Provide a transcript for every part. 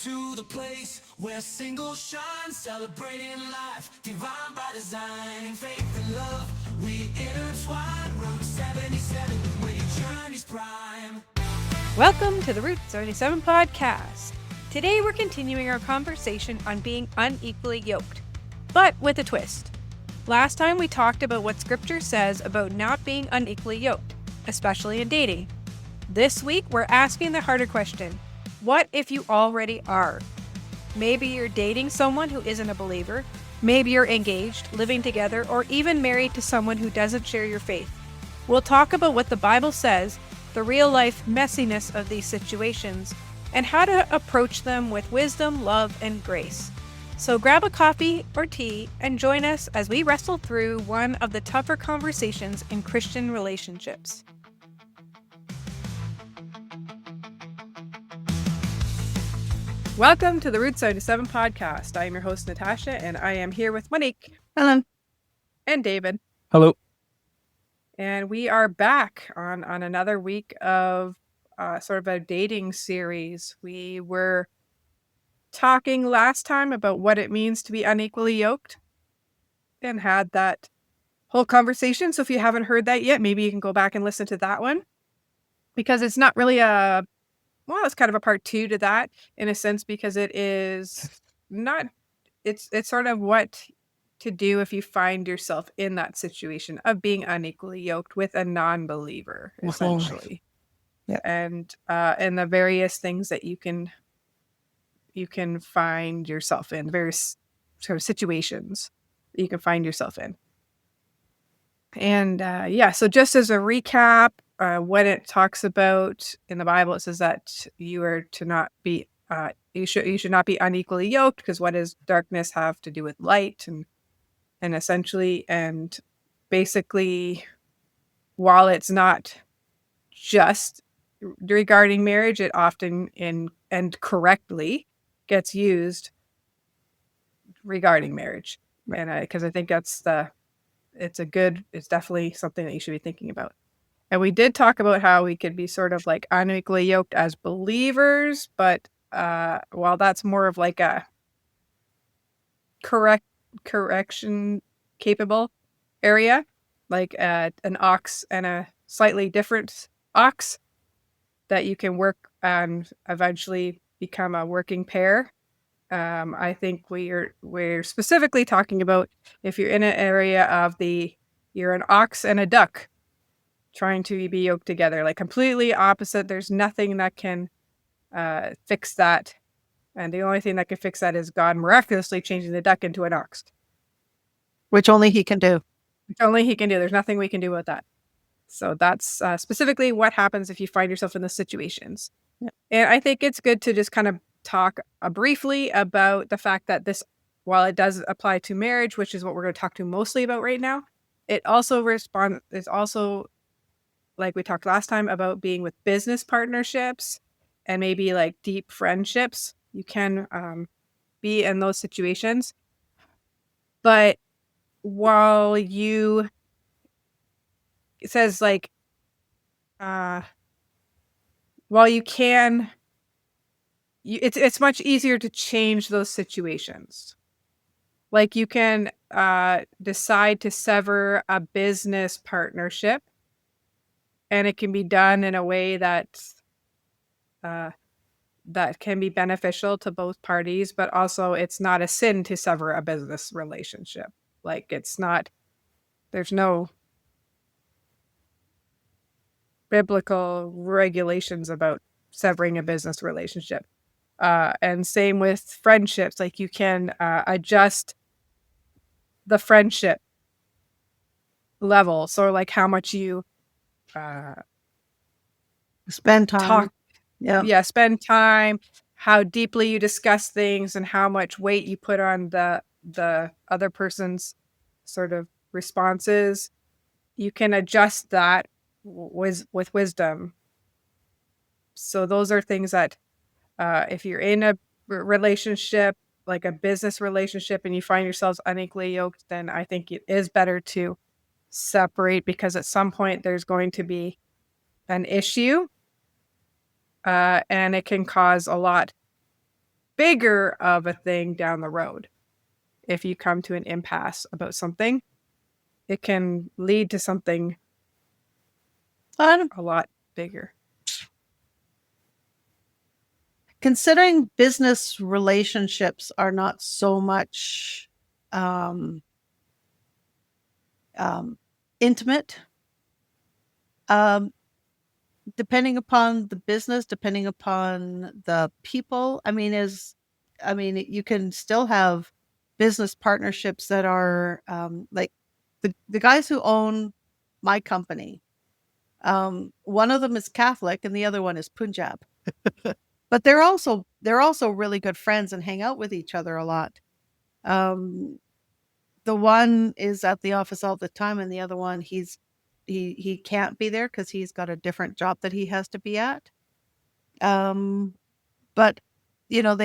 to the place where singles shine, celebrating life, divine by design. In faith and love, we intertwine. Route 77, where your journey's prime. Welcome to the Route 77 podcast. Today we're continuing our conversation on being unequally yoked, but with a twist. Last time we talked about what scripture says about not being unequally yoked, especially in dating. This week we're asking the harder question: what if you already are? Maybe you're dating someone who isn't a believer, maybe you're engaged, living together, or even married to someone who doesn't share your faith. We'll talk about what the Bible says, the real-life messiness of these situations, and how to approach them with wisdom, love, and grace. So grab a coffee or tea and join us as we wrestle through one of the tougher conversations in Christian relationships. Welcome to the Route 77 podcast. I am your host, Natasha, and I am here with Monique. Hello. And David. Hello. And we are back on another week of sort of a dating series. We were talking last time about what it means to be unequally yoked and had that whole conversation. So if you haven't heard that yet, maybe you can go back and listen to that one, because it's not really it's kind of a part two to that in a sense, because it is not, it's sort of what to do if you find yourself in that situation of being unequally yoked with a non-believer, essentially. Yep. And the various things that you can find yourself in, various sort of situations that you can find yourself in. And so just as a recap, what it talks about in the Bible, it says that you are to not be you should not be unequally yoked, because what does darkness have to do with light? And essentially, and basically, while it's not just regarding marriage, it often and correctly gets used regarding marriage. Right. And because I think it's definitely something that you should be thinking about. And we did talk about how we could be sort of like unequally yoked as believers, but while that's more of like a correction capable area, like an ox and a slightly different ox, that you can work and eventually become a working pair. I think we're specifically talking about if you're in an area of you're an ox and a duck trying to be yoked together, like completely opposite. There's nothing that can fix that. And the only thing that can fix that is God miraculously changing the duck into an ox. Which only he can do. Only he can do. There's nothing we can do about that. So that's specifically what happens if you find yourself in those situations. Yeah. And I think it's good to just kind of talk briefly about the fact that this, while it does apply to marriage, which is what we're going to talk to mostly about right now, it also is also, like we talked last time, about being with business partnerships and maybe like deep friendships. You can be in those situations. But it says like, while you can, it's much easier to change those situations. Like you can decide to sever a business partnership, and it can be done in a way that can be beneficial to both parties, but also it's not a sin to sever a business relationship. Like there's no biblical regulations about severing a business relationship. And same with friendships. Like you can adjust the friendship level. So like how much you Spend time. Spend time, how deeply you discuss things, and how much weight you put on the other person's sort of responses. You can adjust that with wisdom. So those are things that if you're in a relationship, like a business relationship, and you find yourselves unequally yoked, then I think it is better to separate, because at some point there's going to be an issue, and it can cause a lot bigger of a thing down the road. If you come to an impasse about something, it can lead to something I a lot bigger. considering business relationships are not so much um, intimate, um, depending upon the business, depending upon the people. You can still have business partnerships that are like the guys who own my company. One of them is Catholic and the other one is Punjab. But they're also really good friends and hang out with each other a lot. Um, the one is at the office all the time, and the other one he can't be there because he's got a different job that he has to be at. Um, but you know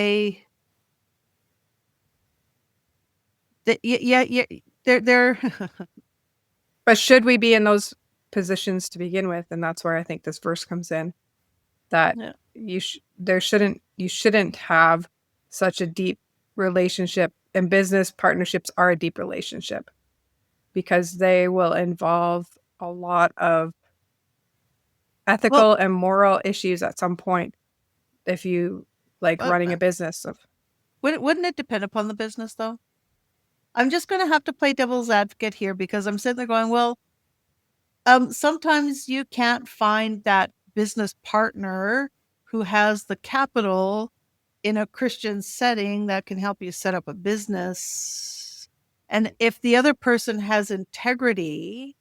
yeah, they're But should we be in those positions to begin with? And that's where I think this verse comes in, that yeah. you shouldn't have such a deep relationship, and business partnerships are a deep relationship because they will involve a lot of Well, ethical and moral issues at some point if you like uh, running a business of. wouldn't it depend upon the business though? I'm just going to have to play devil's advocate here because I'm sitting there going, well, sometimes you can't find that business partner who has the capital in a Christian setting that can help you set up a business. And if the other person has integrity,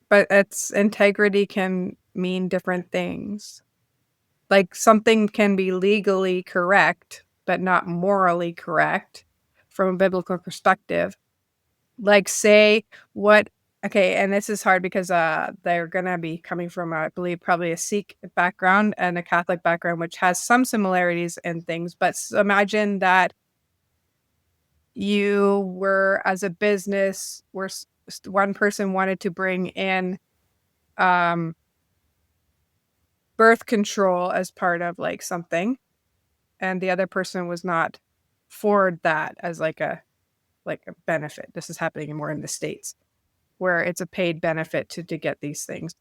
But its integrity can mean different things. Like something can be legally correct, but not morally correct from a biblical perspective. Like say what okay, and this is hard because they're gonna be coming from I believe probably a Sikh background and a Catholic background, which has some similarities in things. But imagine that you were as a business where one person wanted to bring in um birth control as part of like something, and the other person was not for that as like a benefit. This is happening more in the States where it's a paid benefit to get these things.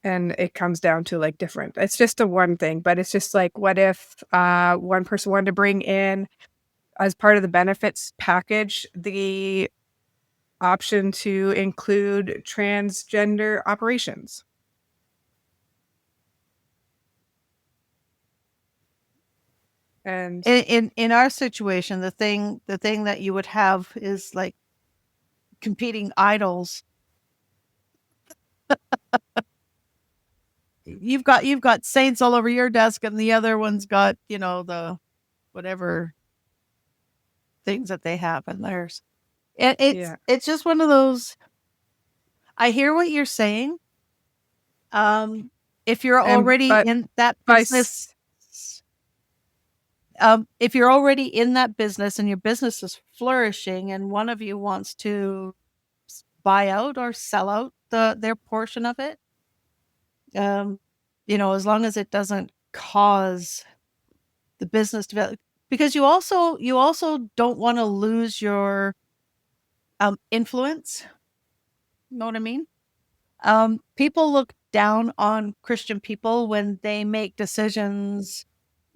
And it comes down to like different. It's just a one thing, but it's just like what if one person wanted to bring in as part of the benefits package the option to include transgender operations. And in our situation, the thing that you would have is like competing idols. You've got saints all over your desk, and the other one's got the whatever things that they have in theirs. And it's yeah, it's just one of those. I hear what you're saying. If you're and already but in that by business, if you're already in that business and your business is flourishing, and one of you wants to buy out or sell out their portion of it, um, as long as it doesn't cause the business develop, because you also don't want to lose your influence. Know what I mean? People look down on Christian people when they make decisions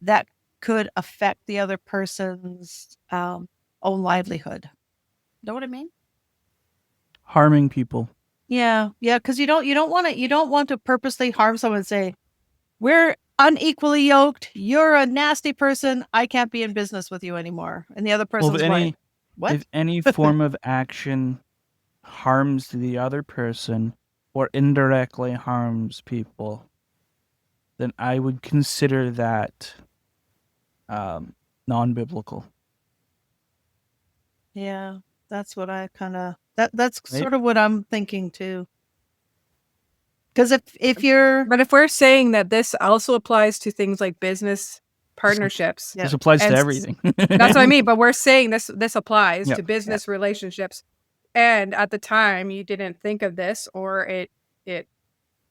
that could affect the other person's own livelihood. Know what I mean? Harming people. Yeah, yeah, because you don't want to purposely harm someone and say, we're unequally yoked, you're a nasty person, I can't be in business with you anymore. And the other Well, person's going, what? if any form of action harms the other person or indirectly harms people, then I would consider that non-biblical. Yeah, that's what I kind of that's Right? sort of what I'm thinking too. Because if you're but if we're saying that this also applies to things like business partnerships, yeah, This applies and to everything. that's what I mean. But we're saying this applies Yeah. to business relationships, and at the time you didn't think of this, or it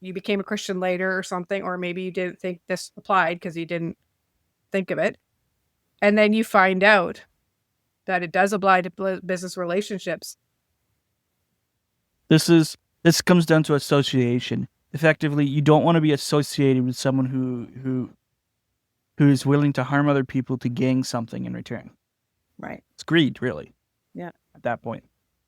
you became a Christian later or something, or maybe you didn't think this applied because you didn't think of it. and then you find out that it does apply to business relationships. This comes down to association. Effectively, you don't want to be associated with someone who is willing to harm other people to gain something in return. Right. It's greed, really. Yeah. At that point.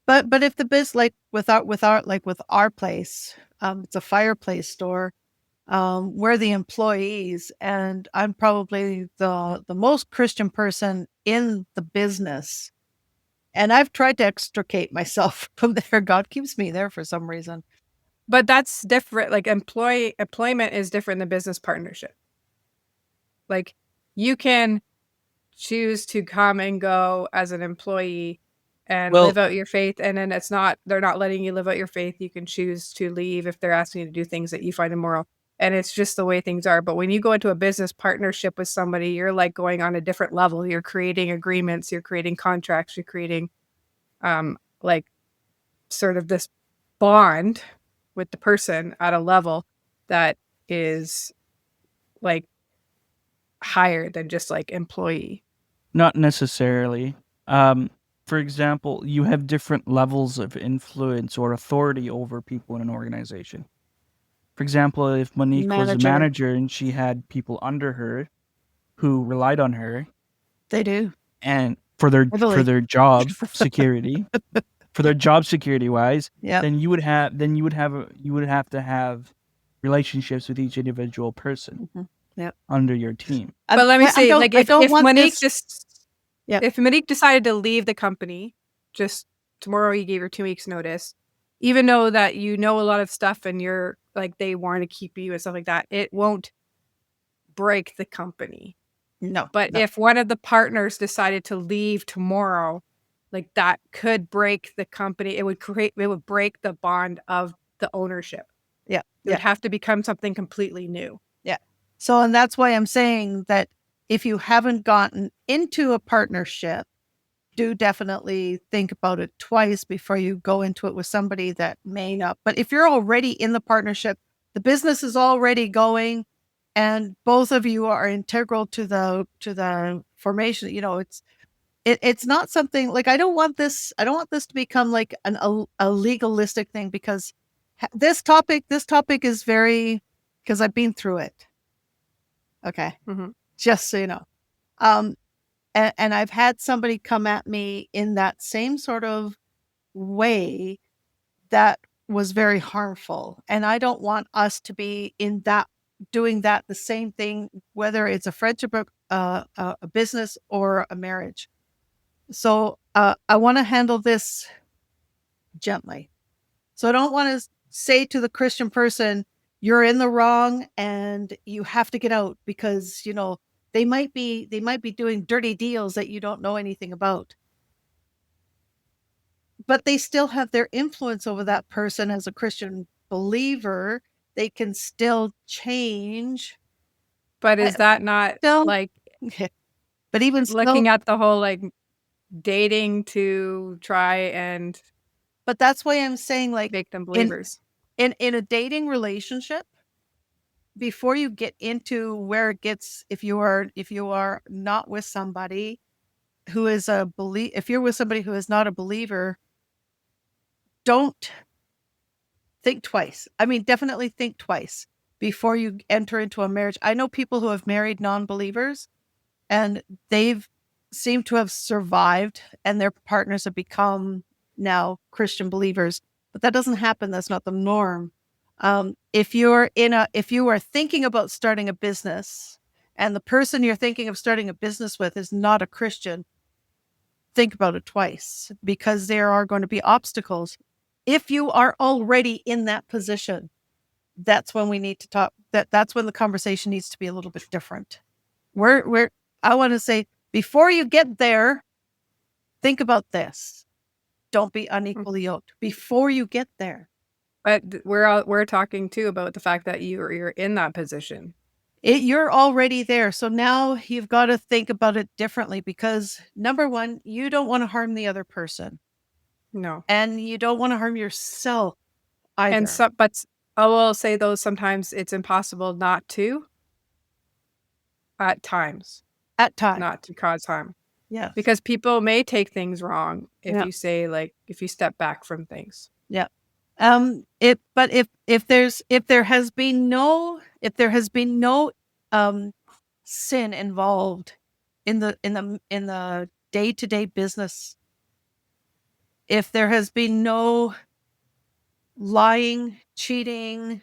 But if the biz, like with our place, it's a fireplace store. We're the employees, and I'm probably the most Christian person in the business. And I've tried to extricate myself from there. God keeps me there for some reason. But that's different. Like employment is different than business partnership. Like you can choose to come and go as an employee and Well- live out your faith, and then they're not letting you live out your faith. You can choose to leave if they're asking you to do things that you find immoral. And it's just the way things are. But when you go into a business partnership with somebody, you're like going on a different level. You're creating agreements, you're creating contracts, you're creating like sort of this bond with the person at a level that is like higher than just like employee. Not necessarily. For example, you have different levels of influence or authority over people in an organization. For example, if Monique was a manager and she had people under her who relied on her, they do, and for their job security, for their job security wise, then you would have to have relationships with each individual person under your team. But let me say, like if Monique if Monique decided to leave the company just tomorrow, you gave her 2 weeks notice, even though that you know a lot of stuff and you're like they want to keep you and stuff like that, it won't break the company. No. But if one of the partners decided to leave tomorrow, like that could break the company. It would break the bond of the ownership. Yeah. It would have to become something completely new. Yeah. So, and that's why I'm saying that if you haven't gotten into a partnership, do definitely think about it twice before you go into it with somebody that may not. But if you're already in the partnership, the business is already going, and both of you are integral to the formation. You know, it's not something like I don't want this to become like a legalistic thing, because this topic is very, because I've been through it. Okay. Mm-hmm. Just so you know. And I've had somebody come at me in that same sort of way that was very harmful. And I don't want us to be doing that the same thing, whether it's a friendship, a business, or a marriage. So I want to handle this gently. So I don't want to say to the Christian person, you're in the wrong and you have to get out, because, you know, they might be doing dirty deals that you don't know anything about. But they still have their influence over that person as a Christian believer. They can still change. But is that not like but even looking at the whole like dating to try and but that's why I'm saying, like, make them believers in a dating relationship, before you get into where it gets, if you are not with somebody who is if you're with somebody who is not a believer, don't think twice. I mean, definitely think twice before you enter into a marriage. I know people who have married non-believers and they've seemed to have survived, and their partners have become now Christian believers, but that doesn't happen. That's not the norm. If you are thinking about starting a business and the person you're thinking of starting a business with is not a Christian, think about it twice, because there are going to be obstacles. If you are already in that position, that's when we need to talk. That's when the conversation needs to be a little bit different. I want to say, before you get there, think about this. Don't be unequally yoked before you get there. But we're talking too about the fact that you're in that position. You're already there. So now you've got to think about it differently, because number one, you don't want to harm the other person. No. And you don't want to harm yourself either. But I will say, though, sometimes it's impossible not to at times. At times. not to cause harm. Yes. Because people may take things wrong if Yeah. you say, like, if you step back from things. Yeah. But if there has been no sin involved in the day-to-day business, if there has been no lying, cheating,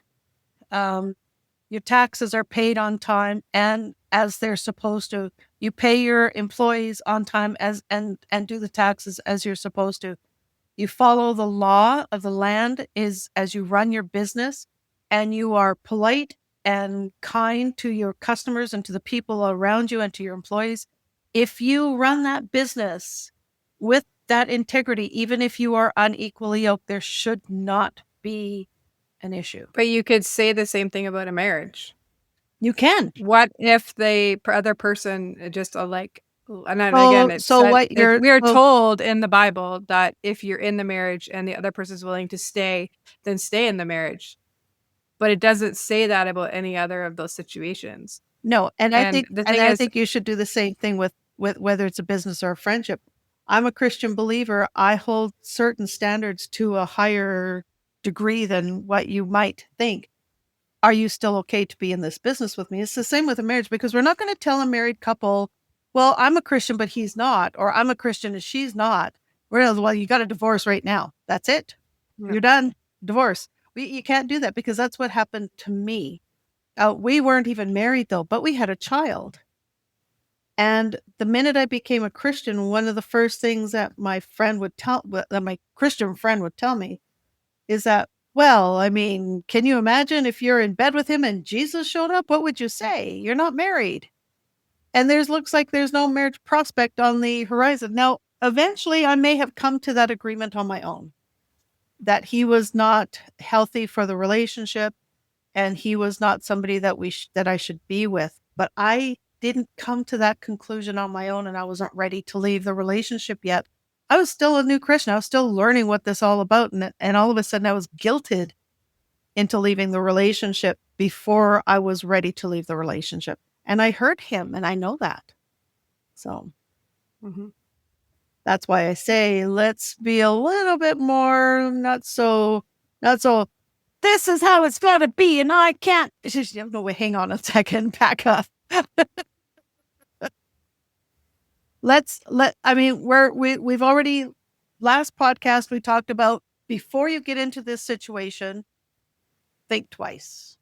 your taxes are paid on time and as they're supposed to, you pay your employees on time and do the taxes as you're supposed to. You follow the law of the land is as you run your business, and you are polite and kind to your customers and to the people around you and to your employees. If you run that business with that integrity, even if you are unequally yoked, there should not be an issue. But you could say the same thing about a marriage. You can. What if the other person just like, and then So- again, it's so what you're- we're so- told in the Bible that if you're in the marriage and the other person's willing to stay, then stay in the marriage. But it doesn't say that about any other of those situations. No, and I think the and thing I is, think you should do the same thing with whether it's a business or a friendship. I'm a Christian believer. I hold certain standards to a higher degree than what you might think. Are you still okay to be in this business with me? It's the same with a marriage, because we're not going to tell a married couple, well, I'm a Christian, but he's not, or I'm a Christian and she's not. Well, you got a divorce right now. That's it. No. You're done. Divorce. You can't do that, because that's what happened to me. We weren't even married though, but we had a child. And the minute I became a Christian, one of the first things that my Christian friend would tell me is that, well, I mean, can you imagine if you're in bed with him and Jesus showed up? What would you say? You're not married. And looks like there's no marriage prospect on the horizon. Now, eventually I may have come to that agreement on my own, that he was not healthy for the relationship and he was not somebody that that I should be with. But I didn't come to that conclusion on my own, and I wasn't ready to leave the relationship yet. I was still a new Christian. I was still learning what this all about, and all of a sudden I was guilted into leaving the relationship before I was ready to leave the relationship. And I hurt him, and I know that. So that's why I say, let's be a little bit more, not so, this is how it's got to be, and I can't. No, wait, hang on a second, back up. We've already, last podcast, we talked about, before you get into this situation, think twice.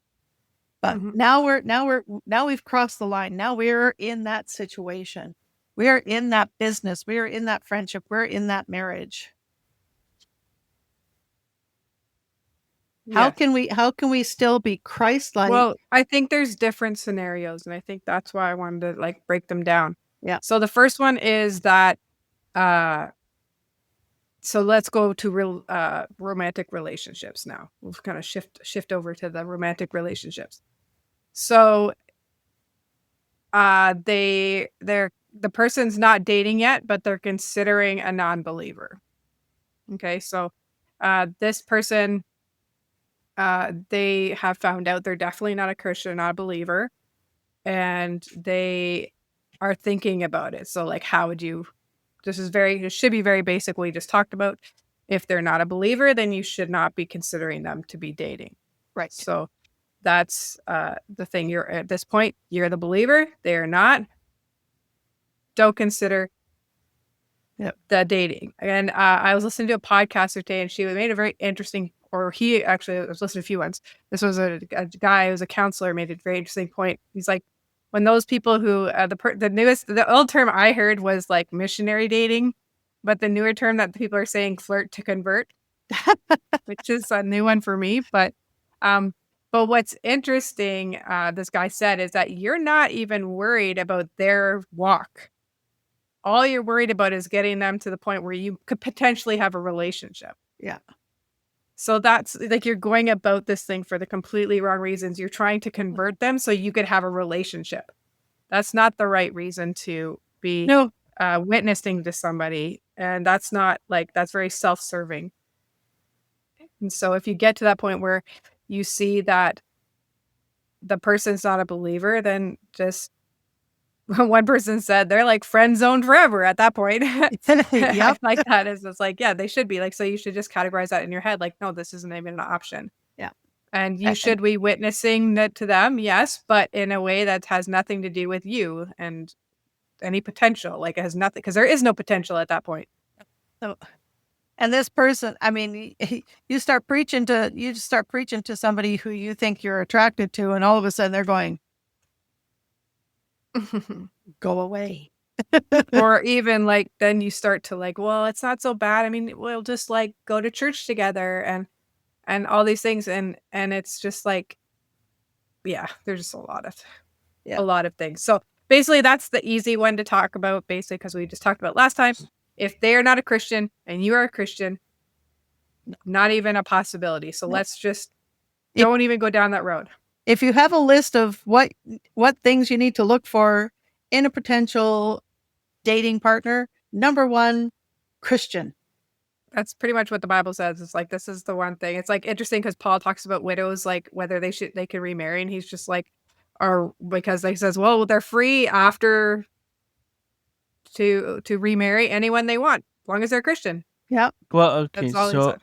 But now we've crossed the line. Now we're in that situation. We are in that business. We are in that friendship. We're in that marriage. How can we still be Christ-like? Well, I think there's different scenarios, and I think that's why I wanted to like break them down. Yeah. So the first one is that so let's go to real romantic relationships now. We'll kind of shift over to the romantic relationships. So the person's not dating yet, but they're considering a non-believer. Okay, so this person, they have found out they're definitely not a Christian, not a believer, and they are thinking about it. So like, how would you, it should be very basic what we just talked about. If they're not a believer, then you should not be considering them to be dating. Right. So that's the thing. You're at this point, you're the believer, they are not. Don't consider the dating. And I was listening to a podcast today, and she made a very interesting, or he actually, I was listening to a few ones. This was a guy who was a counselor, made a very interesting point. He's like, when those people who the old term I heard was like missionary dating, but the newer term that people are saying, flirt to convert, which is a new one for me. But what's interesting, this guy said, is that you're not even worried about their walk. All you're worried about is getting them to the point where you could potentially have a relationship. Yeah. So that's like, you're going about this thing for the completely wrong reasons. You're trying to convert them so you could have a relationship. That's not the right reason to be witnessing to somebody. And that's not like, that's very self-serving. And so if you get to that point where you see that the person's not a believer, then just one person said they're like friend zoned forever at that point. I Yep. like that. It's like, yeah, they should be like, so you should just categorize that in your head. Like, no, this isn't even an option. Yeah. And you And should be witnessing that to them, yes, but in a way that has nothing to do with you and any potential. Like it has nothing, because there is no potential at that point. so, and this person, I mean, you start preaching to somebody who you think you're attracted to, and all of a sudden they're going, go away. Or even like then you start to like, well, it's not so bad. I mean, we'll just like go to church together and all these things, and it's just like, yeah, there's just Yeah. a lot of things. So basically that's the easy one to talk about, basically, because we just talked about last time. If they are not a Christian and you are a Christian, not even a possibility. So No. let's just If- don't even go down that road. If you have a list of what things you need to look for in a potential dating partner, number 1, Christian. That's pretty much what the Bible says. It's like, this is the one thing. It's like interesting because Paul talks about widows, like whether they can remarry, and he's just like, or because he says, well, they're free after to remarry anyone they want, as long as they're Christian. Yeah. Well, okay, That's all he said.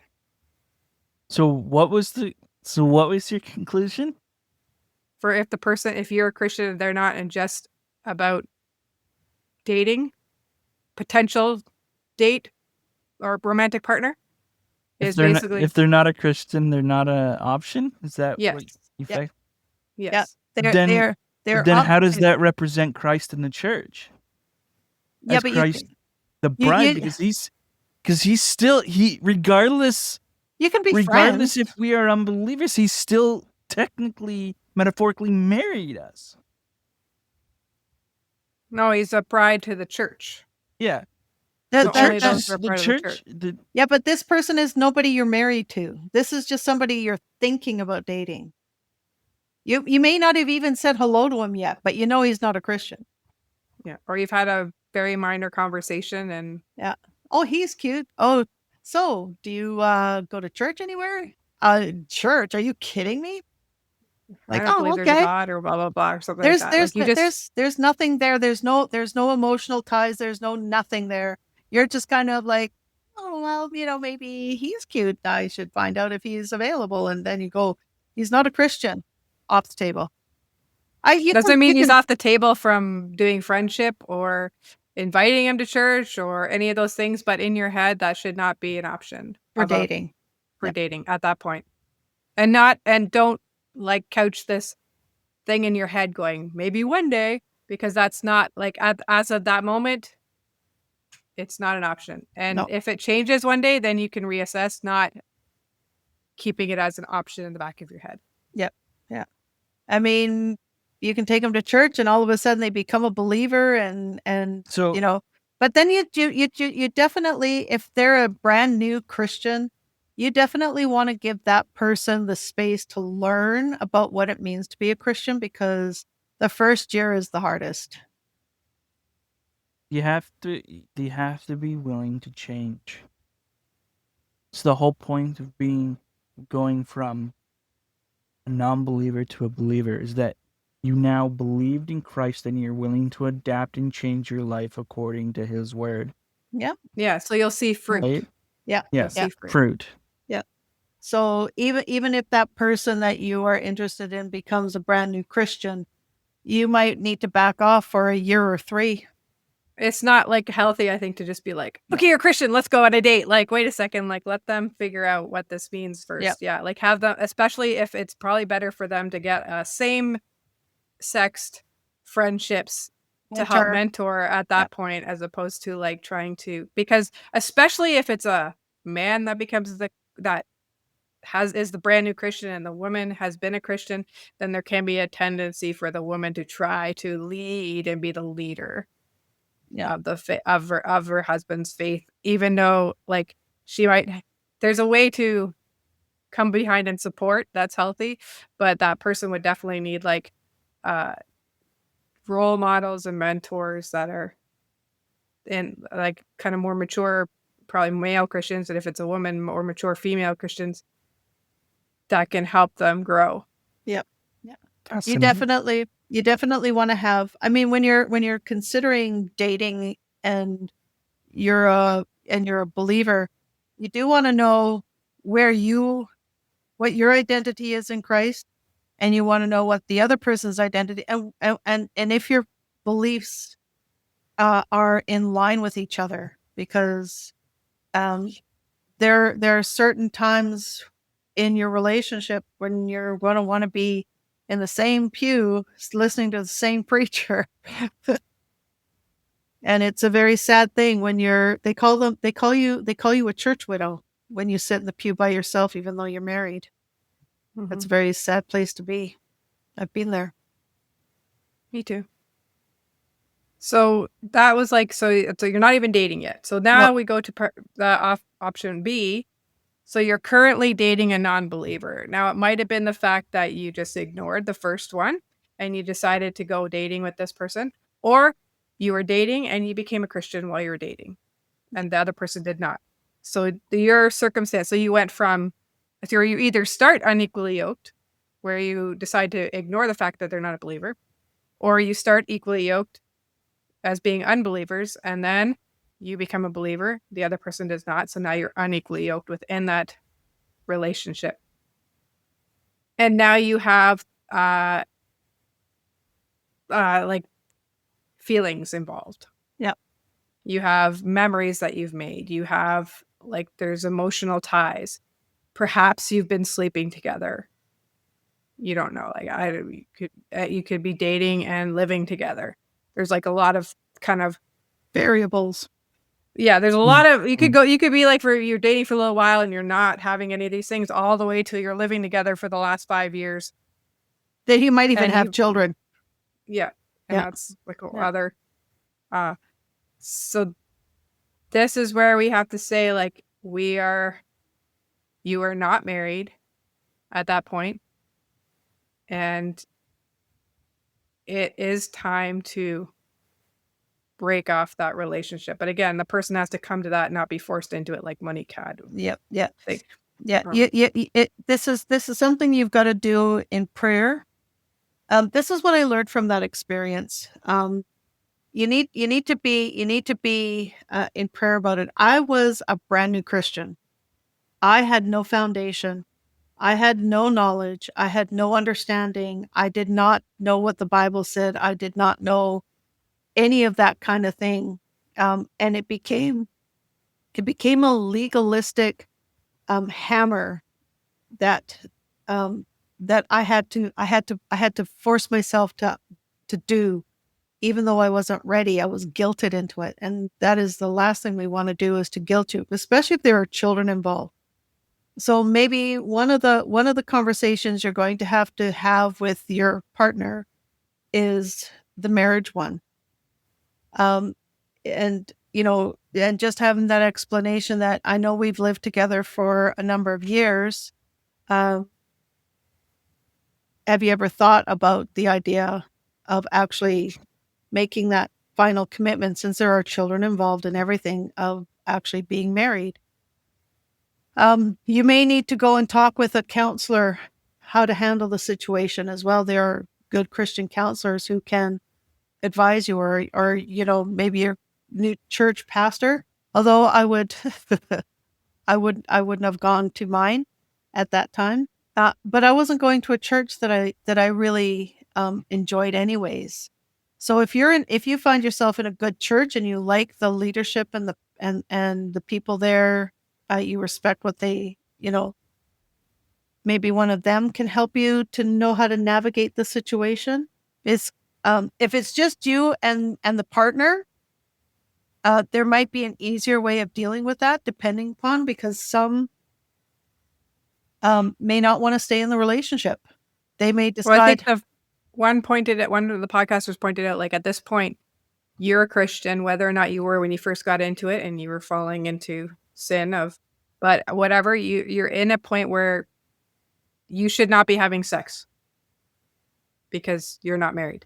so what was your conclusion? For if you're a Christian and they're not, and just about dating, potential date or romantic partner, is basically If they're not a Christian, they're not an option. Is that yes, what you Yep. say? yes. They're Then how does that represent Christ in the church? Yeah, As but Christ, the you- bride, because he's still regardless you can be regardless friends. if we are unbelievers, he's still technically, metaphorically married us. No, he's a bride to the church. Yeah, That- So that- only that- those are the part of the church, church. yeah, but this person is nobody you're married to. This is just somebody you're thinking about dating. You may not have even said hello to him yet, but you know he's not a Christian. Yeah, or you've had a very minor conversation, and Oh, he's cute. Oh, so do you go to church anywhere? Church? Are you kidding me? Like, I don't oh, believe there's a okay. God or blah blah blah or something There's like that. Like you just there's nothing there. There's no emotional ties. There's no nothing there. You're just kind of like, oh well, maybe he's cute. I should find out if he's available. And then you go, he's not a Christian. Off the table. doesn't mean he's off the table from doing friendship or inviting him to church or any of those things, but in your head that should not be an option for of a- dating. for Yep. dating at that point. And don't like couch this thing in your head going, maybe one day, because that's not like as of that moment, it's not an option. And No. if it changes one day, then you can reassess, not keeping it as an option in the back of your head. I mean, you can take them to church, and all of a sudden they become a believer, and So But then you definitely, if they're a brand new Christian, you definitely want to give that person the space to learn about what it means to be a Christian, because the first year is the hardest. you have to be willing to change. It's the whole point of going from a non-believer to a believer, is that you now believed in Christ and you're willing to adapt and change your life according to his word. Yeah, so you'll see fruit. Right? Yeah. You'll Yeah. see fruit. Fruit. So even if that person that you are interested in becomes a brand new Christian, you might need to back off for a year or 3. It's not like healthy, I think, to just be like, okay, you're Christian, let's go on a date. Like, wait a second, like let them figure out what this means first. Yep. Yeah, like have them, especially if it's probably better for them to get same sexed friendships to help mentor at that point, as opposed to like trying to, because especially if it's a man that becomes is the brand new Christian and the woman has been a Christian, then there can be a tendency for the woman to try to lead and be the leader of the of her husband's faith, even though like there's a way to come behind and support that's healthy, but that person would definitely need like role models and mentors that are in like kind of more mature, probably male Christians, and if it's a woman, more mature female Christians that can help them grow. You definitely You definitely want to have, I mean, when you're considering dating and you're a believer, you do want to know what your identity is in Christ, and you want to know what the other person's identity, and if your beliefs are in line with each other, because um, there are certain times in your relationship when you're going to want to be in the same pew listening to the same preacher. And it's a very sad thing when they call you a church widow when you sit in the pew by yourself, even though you're married. That's a very sad place to be. I've been there. Me too. So that was like, so you're not even dating yet. So now No. we go to option B. So you're currently dating a non-believer. Now it might have been the fact that you just ignored the first one and you decided to go dating with this person, or you were dating and you became a Christian while you were dating and the other person did not. So your circumstance, so you went from, so you either start unequally yoked, where you decide to ignore the fact that they're not a believer, or you start equally yoked as being unbelievers, and then you become a believer. The other person does not. So now you're unequally yoked within that relationship. And now you have like feelings involved. Yep. You have memories that you've made. You have like there's emotional ties. Perhaps you've been sleeping together. You don't know. Like you could be dating and living together. There's like a lot of kind of Variables. Yeah, there's a lot of you could be like you're dating for a little while and you're not having any of these things all the way till you're living together for the last 5 years. That you might even And have children. Yeah. And Yeah. that's like other so this is where we have to say like you are not married at that point. And it is time to break off that relationship. But again, the person has to come to that and not be forced into it like money cad. Yep. Like, Yeah. This is something you've got to do in prayer. This is what I learned from that experience. You need to be in prayer about it. I was a brand new Christian. I had no foundation. I had no knowledge. I had no understanding. I did not know what the Bible said. I did not know any of that kind of thing. And it became a legalistic hammer that that I had to force myself to do, even though I wasn't ready. I was guilted into it, and that is the last thing we want to do, is to guilt you, especially if there are children involved. So maybe one of the conversations you're going to have with your partner is the marriage one. And and just having that explanation that I know we've lived together for a number of years. Have you ever thought about the idea of actually making that final commitment, since there are children involved and everything, of actually being married? You may need to go and talk with a counselor how to handle the situation as well. There are good Christian counselors who can advise you, or maybe your new church pastor. Although I wouldn't have gone to mine at that time. But I wasn't going to a church that I really enjoyed anyways. So if you find yourself in a good church and you like the leadership and the people there, you respect what they, maybe one of them can help you to know how to navigate the situation. If it's just you and the partner, there might be an easier way of dealing with that, depending upon, because some may not want to stay in the relationship. They may decide. Well, I think one of the podcasters pointed out, like, at this point, you're a Christian, whether or not you were when you first got into it and you were falling into sin but whatever, you're in a point where you should not be having sex because you're not married.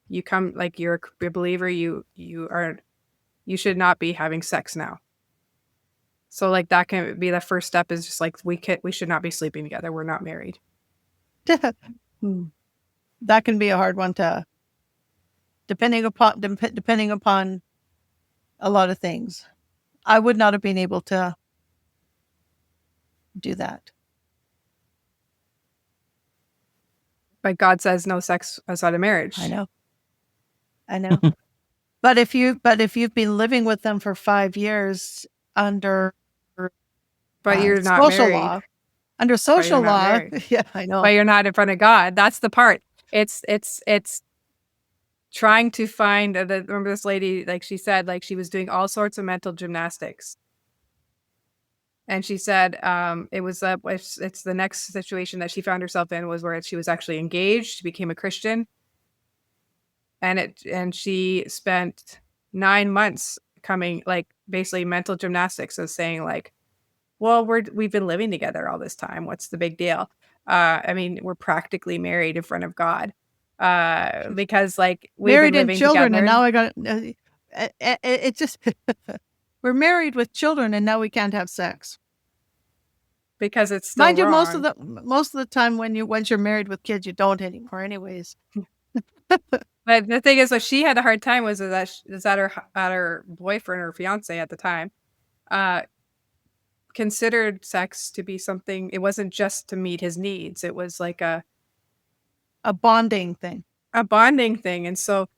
You come, like, you're a believer, you should not be having sex now. So like that can be the first step, is just like we should not be sleeping together. We're not married. That can be a hard one to depending upon a lot of things. I would not have been able to do that. But God says no sex outside of marriage. I know. But if you've been living with them for 5 years under But you're not social married. law, under But you're social not law, married. yeah, I know. But you're not in front of God. That's the part. It's trying to find remember this lady, like she said, like she was doing all sorts of mental gymnastics. And she said it was it's the next situation that she found herself in was where she was actually engaged, she became a Christian. And she spent 9 months coming like basically mental gymnastics of saying like, well, we've been living together all this time. What's the big deal? I mean, we're practically married in front of God. Because like we've Married been and living children, together. and now I got it just we're married with children, and now we can't have sex. Because it's still Mind you, wrong. most of the time once you're married with kids, you don't anymore, anyways. But the thing is, what she had a hard time was that her boyfriend or fiance at the time, considered sex to be something. It wasn't just to meet his needs. It was like a bonding thing. bonding thing, and so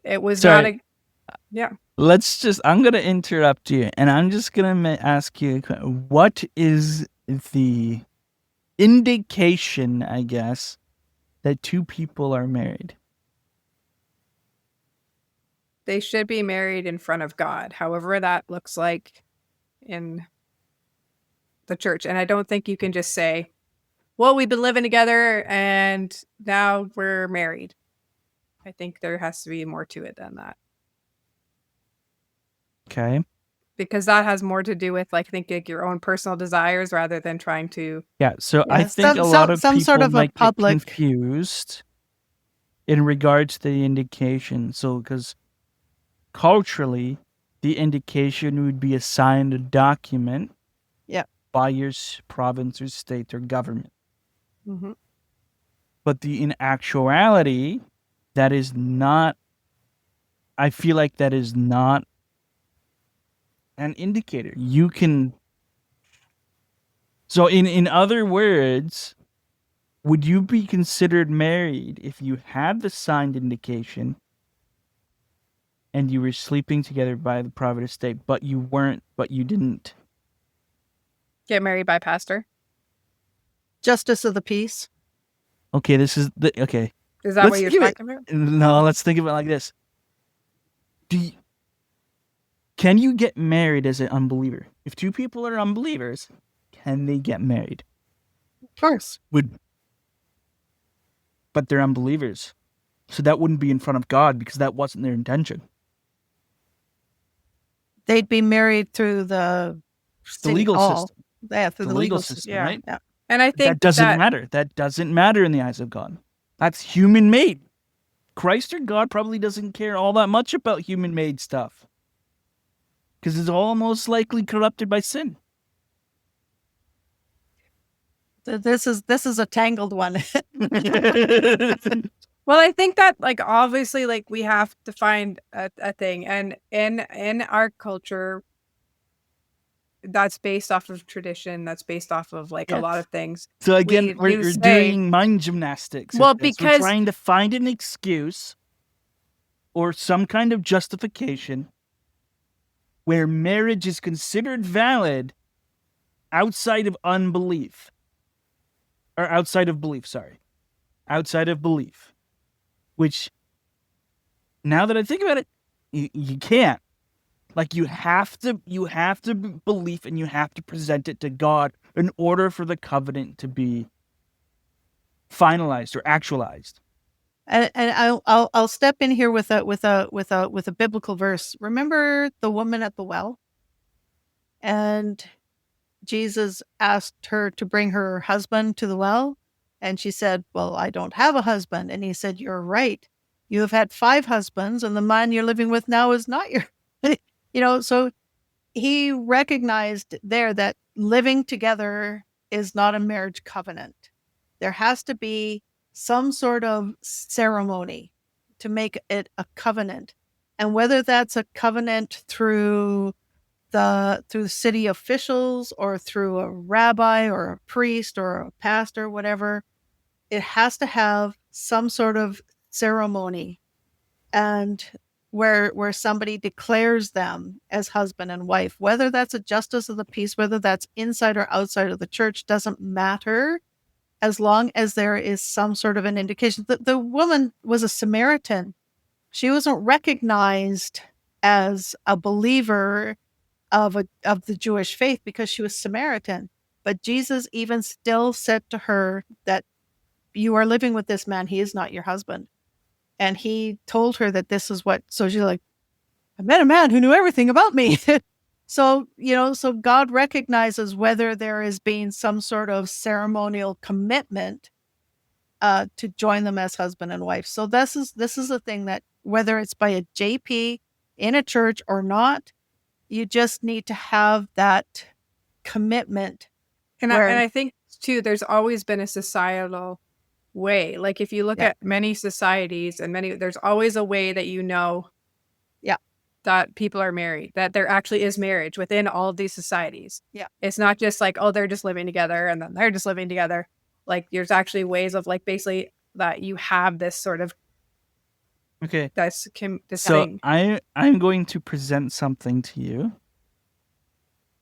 it was Sorry. not a. Yeah. I'm going to interrupt you, and I'm just going to ask you, what is the indication, I guess, that two people are married? They should be married in front of God, however that looks like in the church. And I don't think you can just say, well, we've been living together and now we're married. I think there has to be more to it than that. Okay. Because that has more to do with like your own personal desires rather than trying to. Yeah, so Yeah, I think a lot of some people sort of a might public- get confused in regards to the indication. So, because culturally, the indication would be a signed document by your province or state or government. Mm-hmm. But in actuality, that is not, I feel like that is not an indicator. You can, so in other words, would you be considered married if you had the signed indication and you were sleeping together by the private estate, but you didn't Get married by pastor? Justice of the peace. Okay, okay. Is that what you're talking about? No, let's think of it like this. Can you get married as an unbeliever? If two people are unbelievers, can they get married? Of course. But they're unbelievers. So that wouldn't be in front of God because that wasn't their intention. They'd be married through the legal system. Yeah, through the legal system, right? Yeah. And I think that doesn't matter. That doesn't matter in the eyes of God. That's human made. Christ or God probably doesn't care all that much about human made stuff. Because it's all most likely corrupted by sin. This is a tangled one. Well, I think that like obviously like we have to find a thing, and in our culture that's based off of tradition, that's based off of like a lot of things. So again, we're doing mind gymnastics. Well, we're because trying to find an excuse or some kind of justification where marriage is considered valid outside of unbelief. Or outside of belief, sorry. Outside of belief. Which, now that I think about it, you can't. Like, you have to believe, and you have to present it to God in order for the covenant to be finalized or actualized. And I'll step in here with a biblical verse. Remember the woman at the well? And Jesus asked her to bring her husband to the well, and she said, "Well, I don't have a husband." And he said, "You're right. You have had 5 husbands, and the man you're living with now is not your." So he recognized there that living together is not a marriage covenant. There has to be some sort of ceremony to make it a covenant. And whether that's a covenant through the city officials or through a rabbi or a priest or a pastor, whatever, it has to have some sort of ceremony, and where somebody declares them as husband and wife. Whether that's a justice of the peace, whether that's inside or outside of the church, doesn't matter, as long as there is some sort of an indication. The woman was a Samaritan. She wasn't recognized as a believer of the Jewish faith because she was Samaritan. But Jesus even still said to her that you are living with this man. He is not your husband. And he told her that this is what, so she's like, I met a man who knew everything about me. So, so God recognizes whether there is being some sort of ceremonial commitment to join them as husband and wife. So this is a thing that, whether it's by a JP in a church or not, you just need to have that commitment. And I think too, there's always been a societal way. Like if you look at many societies and there's always a way that that people are married, that there actually is marriage within all of these societies. Yeah. It's not just like, oh, they're just living together and then they're just living together. Like there's actually ways of like basically that you have this sort of this thing. I'm going to present something to you,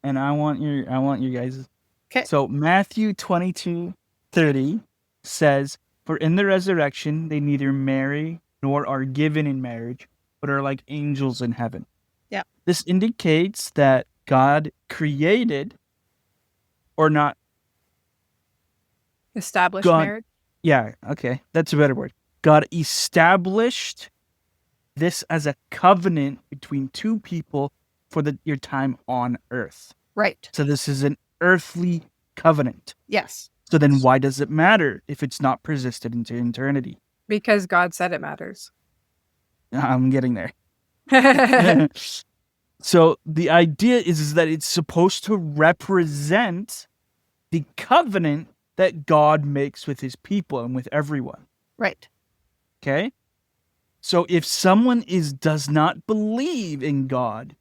and I want you guys. Okay. So Matthew 22:30 says, "For in the resurrection they neither marry nor are given in marriage, but are like angels in heaven." Yeah. This indicates that God created, or not established marriage. Yeah, okay, that's a better word. God established this as a covenant between two people for your time on earth. Right. So this is an earthly covenant. Yes. So then why does it matter if it's not persisted into eternity? Because God said it matters. I'm getting there. So the idea is that it's supposed to represent the covenant that God makes with his people and with everyone. Right. Okay? So if someone does not believe in God,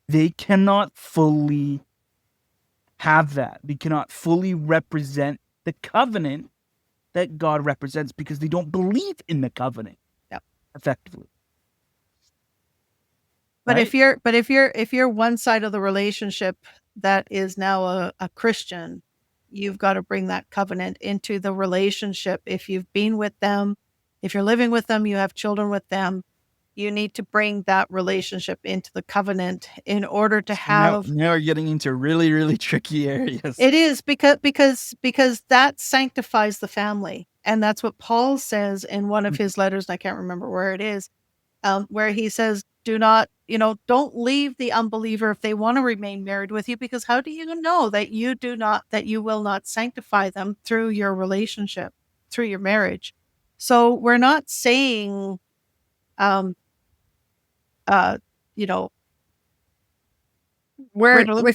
they cannot fully have that. They cannot fully represent the covenant that God represents because they don't believe in the covenant. Yep. Effectively. But Right? if you're one side of the relationship that is now a Christian, you've got to bring that covenant into the relationship. If you've been with them, if you're living with them, you have children with them, you need to bring that relationship into the covenant in order to have. Now we're getting into really, really tricky areas. It is because that sanctifies the family, and that's what Paul says in one of his letters. And I can't remember where it is, where he says, "Do not, don't leave the unbeliever if they want to remain married with you, because how do you know that you will not sanctify them through your relationship, through your marriage?" So we're not saying, if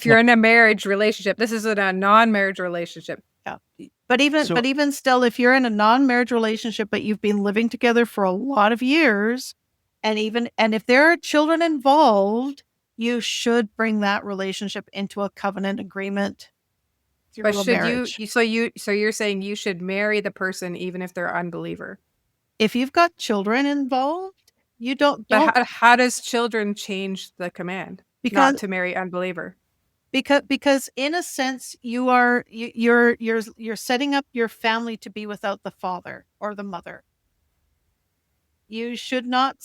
you're in a marriage relationship, this is a non-marriage relationship. Yeah. But even still, if you're in a non-marriage relationship, but you've been living together for a lot of years, and if there are children involved, you should bring that relationship into a covenant agreement. But should you? So you're saying you should marry the person even if they're unbeliever? If you've got children involved, you don't. But how does children change the command? Not to marry unbeliever. Because in a sense, you're setting up your family to be without the father or the mother. You should not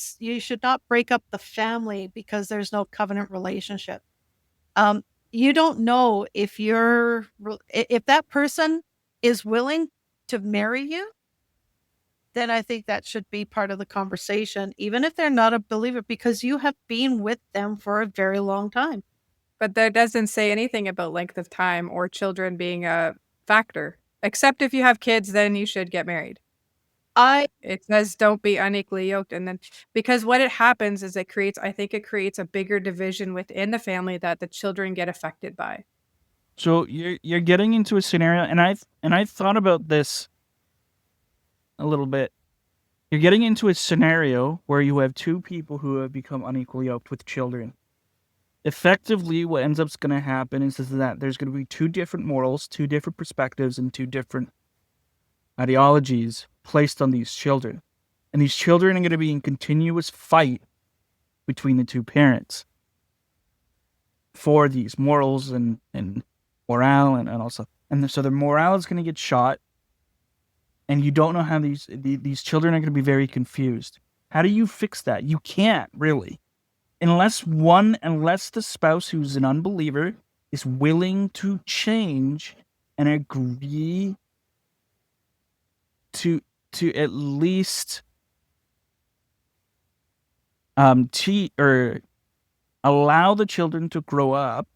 break up the family because there's no covenant relationship. You don't know if that person is willing to marry you, then I think that should be part of the conversation, even if they're not a believer, because you have been with them for a very long time. But that doesn't say anything about length of time or children being a factor. Except if you have kids, then you should get married. It says don't be unequally yoked. And then, because what it happens is it creates a bigger division within the family that the children get affected by. So you're getting into a scenario, and I thought about this a little bit. You're getting into a scenario where you have two people who have become unequally yoked with children. Effectively, what ends up going to happen is that there's going to be two different morals, two different perspectives, and two different ideologies placed on these children. And these children are going to be in continuous fight between the two parents for these morals and morale and also. And so their morale is going to get shot. And you don't know how these children are going to be very confused. How do you fix that? You can't, really. Unless the spouse who's an unbeliever is willing to change and agree to at least or allow the children to grow up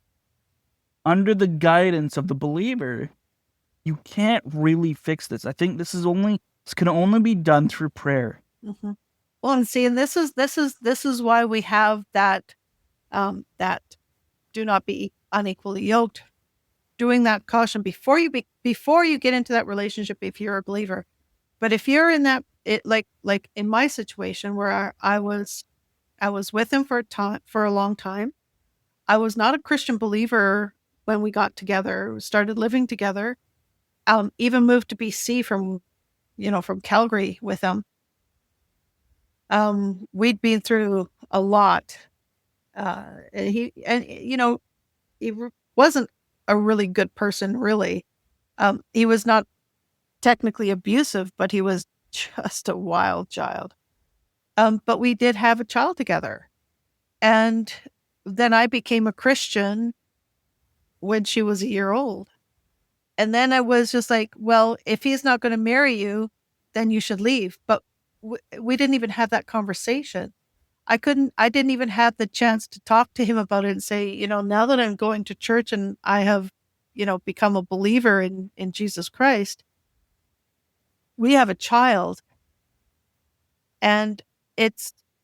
under the guidance of the believer, you can't really fix this. I think this can only be done through prayer. Mm-hmm. Well, and see, and this is why we have that that do not be unequally yoked. Doing that caution before you get into that relationship, if you're a believer. But if you're in that, like in my situation where I was with him for a long time. I was not a Christian believer when we got together. We started living together. Even moved to BC from Calgary with him. We'd been through a lot. He wasn't a really good person, really. He was not technically abusive, but he was just a wild child. But we did have a child together. And then I became a Christian when she was a year old. And then I was just like, well, if he's not going to marry you, then you should leave. But we didn't even have that conversation. I didn't even have the chance to talk to him about it and say, now that I'm going to church and I have, become a believer in Jesus Christ, we have a child. And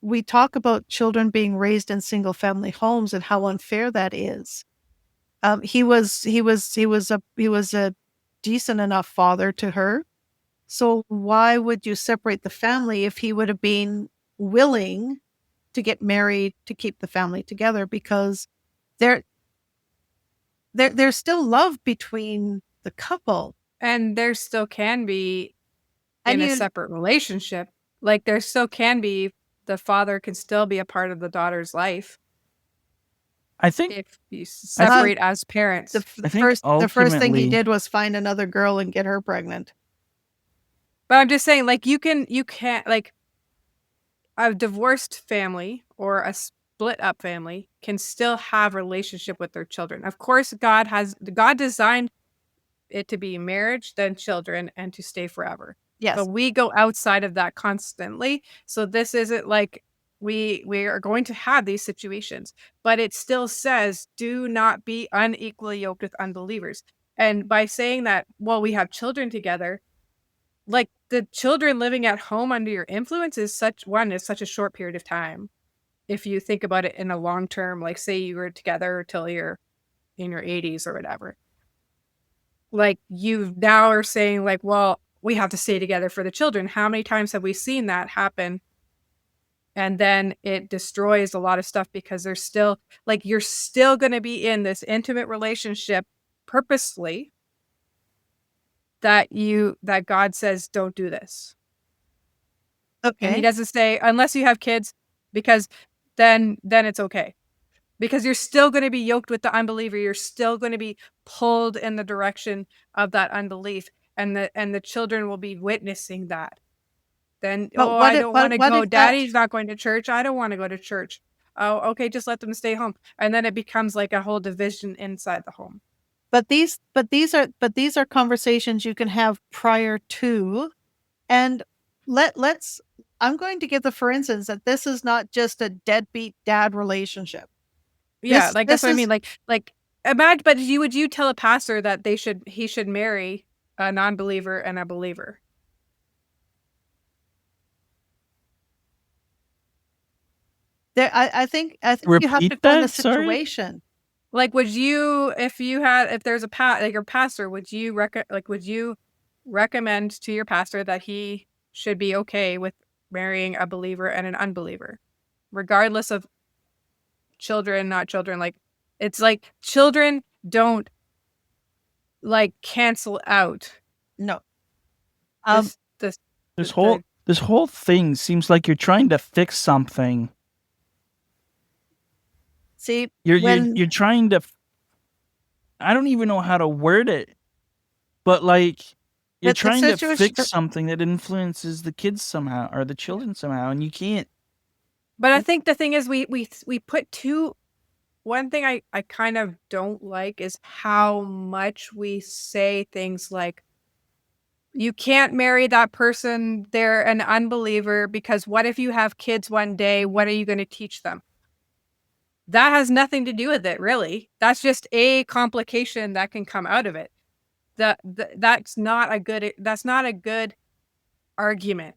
we talk about children being raised in single family homes and how unfair that is. He was a decent enough father to her. So why would you separate the family if he would have been willing to get married to keep the family together? Because there's still love between the couple. And there still can be in a separate relationship. Like there still can be, the father can still be a part of the daughter's life. I think if you separate as parents. The first thing he did was find another girl and get her pregnant. But I'm just saying, like, you can't, like, a divorced family or a split up family can still have a relationship with their children. Of course, God designed it to be marriage, then children, and to stay forever. Yes. But we go outside of that constantly. So this isn't like we are going to have these situations, but it still says, do not be unequally yoked with unbelievers. And by saying that, well, we have children together, like the children living at home under your influence is such a short period of time. If you think about it in a long term, like say you were together till you're in your 80s or whatever. Like you now are saying like, well, we have to stay together for the children. How many times have we seen that happen? And then it destroys a lot of stuff because there's still like, you're still going to be in this intimate relationship purposely that God says, don't do this. Okay. And he doesn't say, unless you have kids, because then it's okay. Because you're still going to be yoked with the unbeliever. You're still going to be pulled in the direction of that unbelief. And the children will be witnessing that. Then, I don't want to go. Daddy's not going to church. I don't want to go to church. Oh, okay, just let them stay home. And then it becomes like a whole division inside the home. But these are conversations you can have prior to, and I'm going to give the for instance that this is not just a deadbeat dad relationship. Yeah, that's what I mean. Like imagine, but would you tell a pastor that he should marry a non-believer and a believer? I think you have to go in the situation. Sorry? Like, would you, if there's your pastor, would you recommend to your pastor that he should be okay with marrying a believer and an unbeliever, regardless of children, not children. Like, it's like children don't like cancel out No. Um, this This the, whole the this whole thing seems like you're trying to fix something. see, You're trying to. I don't even know how to word it, but like you're but the trying to situation, fix something that influences the kids somehow or the children somehow, and you can't. But I think the thing is we put two. One thing I kind of don't like is how much we say things like, you can't marry that person, they're an unbeliever, because what if you have kids one day? What are you going to teach them? That has nothing to do with it, really. That's just a complication that can come out of it. That's not a good argument.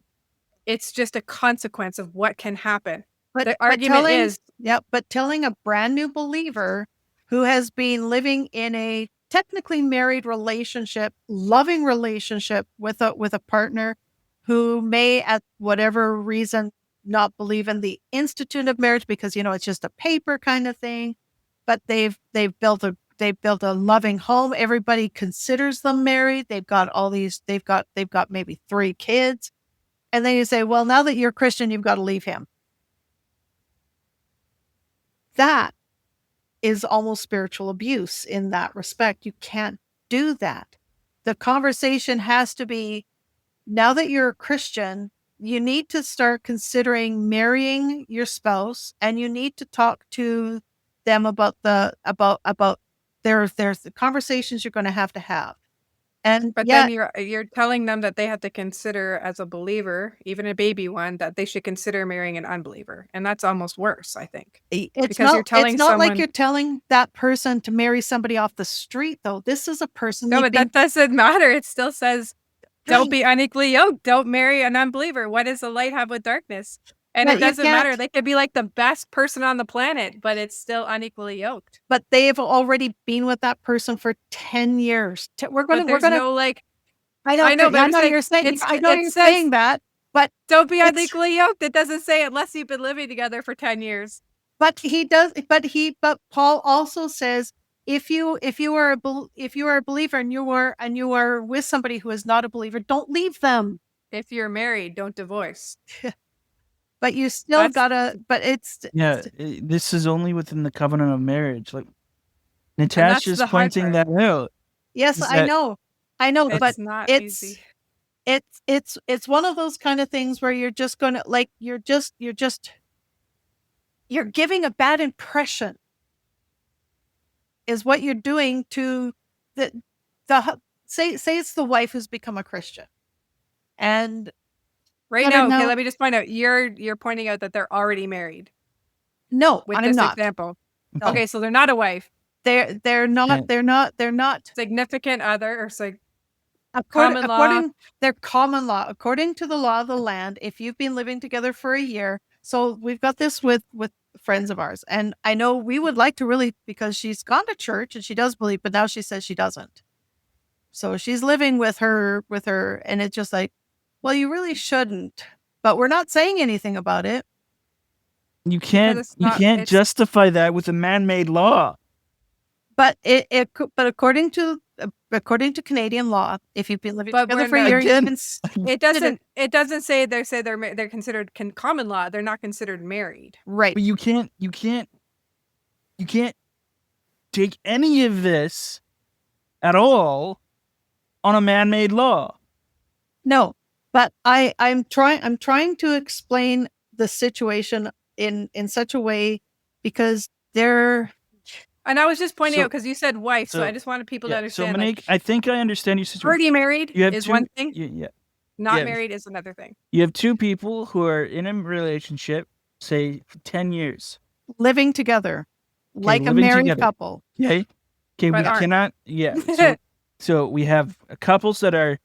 It's just a consequence of what can happen. The argument is, but telling a brand new believer who has been living in a technically married relationship, loving relationship with a partner who may, at whatever reason, not believe in the institute of marriage because it's just a paper kind of thing, but they've built a loving home. Everybody considers them married. They've got maybe 3 kids. And then you say, well, now that you're Christian, you've got to leave him. That is almost spiritual abuse in that respect. You can't do that. The conversation has to be, now that you're a Christian, you need to start considering marrying your spouse, and you need to talk to them about there's the conversations you're going to have. And but then you're telling them that they have to consider, as a believer, even a baby one, that they should consider marrying an unbeliever, and that's almost worse, I think. It's not like you're telling that person to marry somebody off the street, though. This is a person. No, but that doesn't matter. It still says, don't be unequally yoked. Don't marry an unbeliever. What does the light have with darkness? And it doesn't matter. They could be like the best person on the planet, but it's still unequally yoked. But they've already been with that person for 10 years. We're going to. I know, but I know you're saying. I know you're saying that, but don't be unequally yoked. It doesn't say unless you've been living together for 10 years. But he does. But Paul also says, if you are a believer and you are with somebody who is not a believer, don't leave them. If you're married, don't divorce. But you still gotta. But this is only within the covenant of marriage. Like Natasha's pointing that out. Yes, I know, it's but not easy. It's one of those kind of things where you're just gonna you're giving a bad impression. Is what you're doing to say it's the wife who's become a Christian, and right now, okay, let me just point out, you're pointing out that they're already married. No, with I'm this not. Example. Okay, so they're not a wife. They're not significant other, or common law. They're common law according to the law of the land. If you've been living together for a year, so we've got this with friends of ours, and I know we would like to because she's gone to church and she does believe, but now she says she doesn't. So she's living with her, and it's just like, well, you really shouldn't, but we're not saying anything about it. You can't justify that with a man-made law. But but according to Canadian law, if you've been living together for a year, it doesn't say they're considered common law. They're not considered married, right? But you can't take any of this at all on a man-made law. No, but I'm trying to explain the situation in such a way because they're. And I was just pointing out because you said wife, so I just wanted people to understand. So, Monique, I think I understand your situation. Already married is one thing. Not married is another thing. You have 2 people who are in a relationship, say, for 10 years. Living together, like a married couple. Okay. Okay, we cannot. Yeah. So we have couples that are.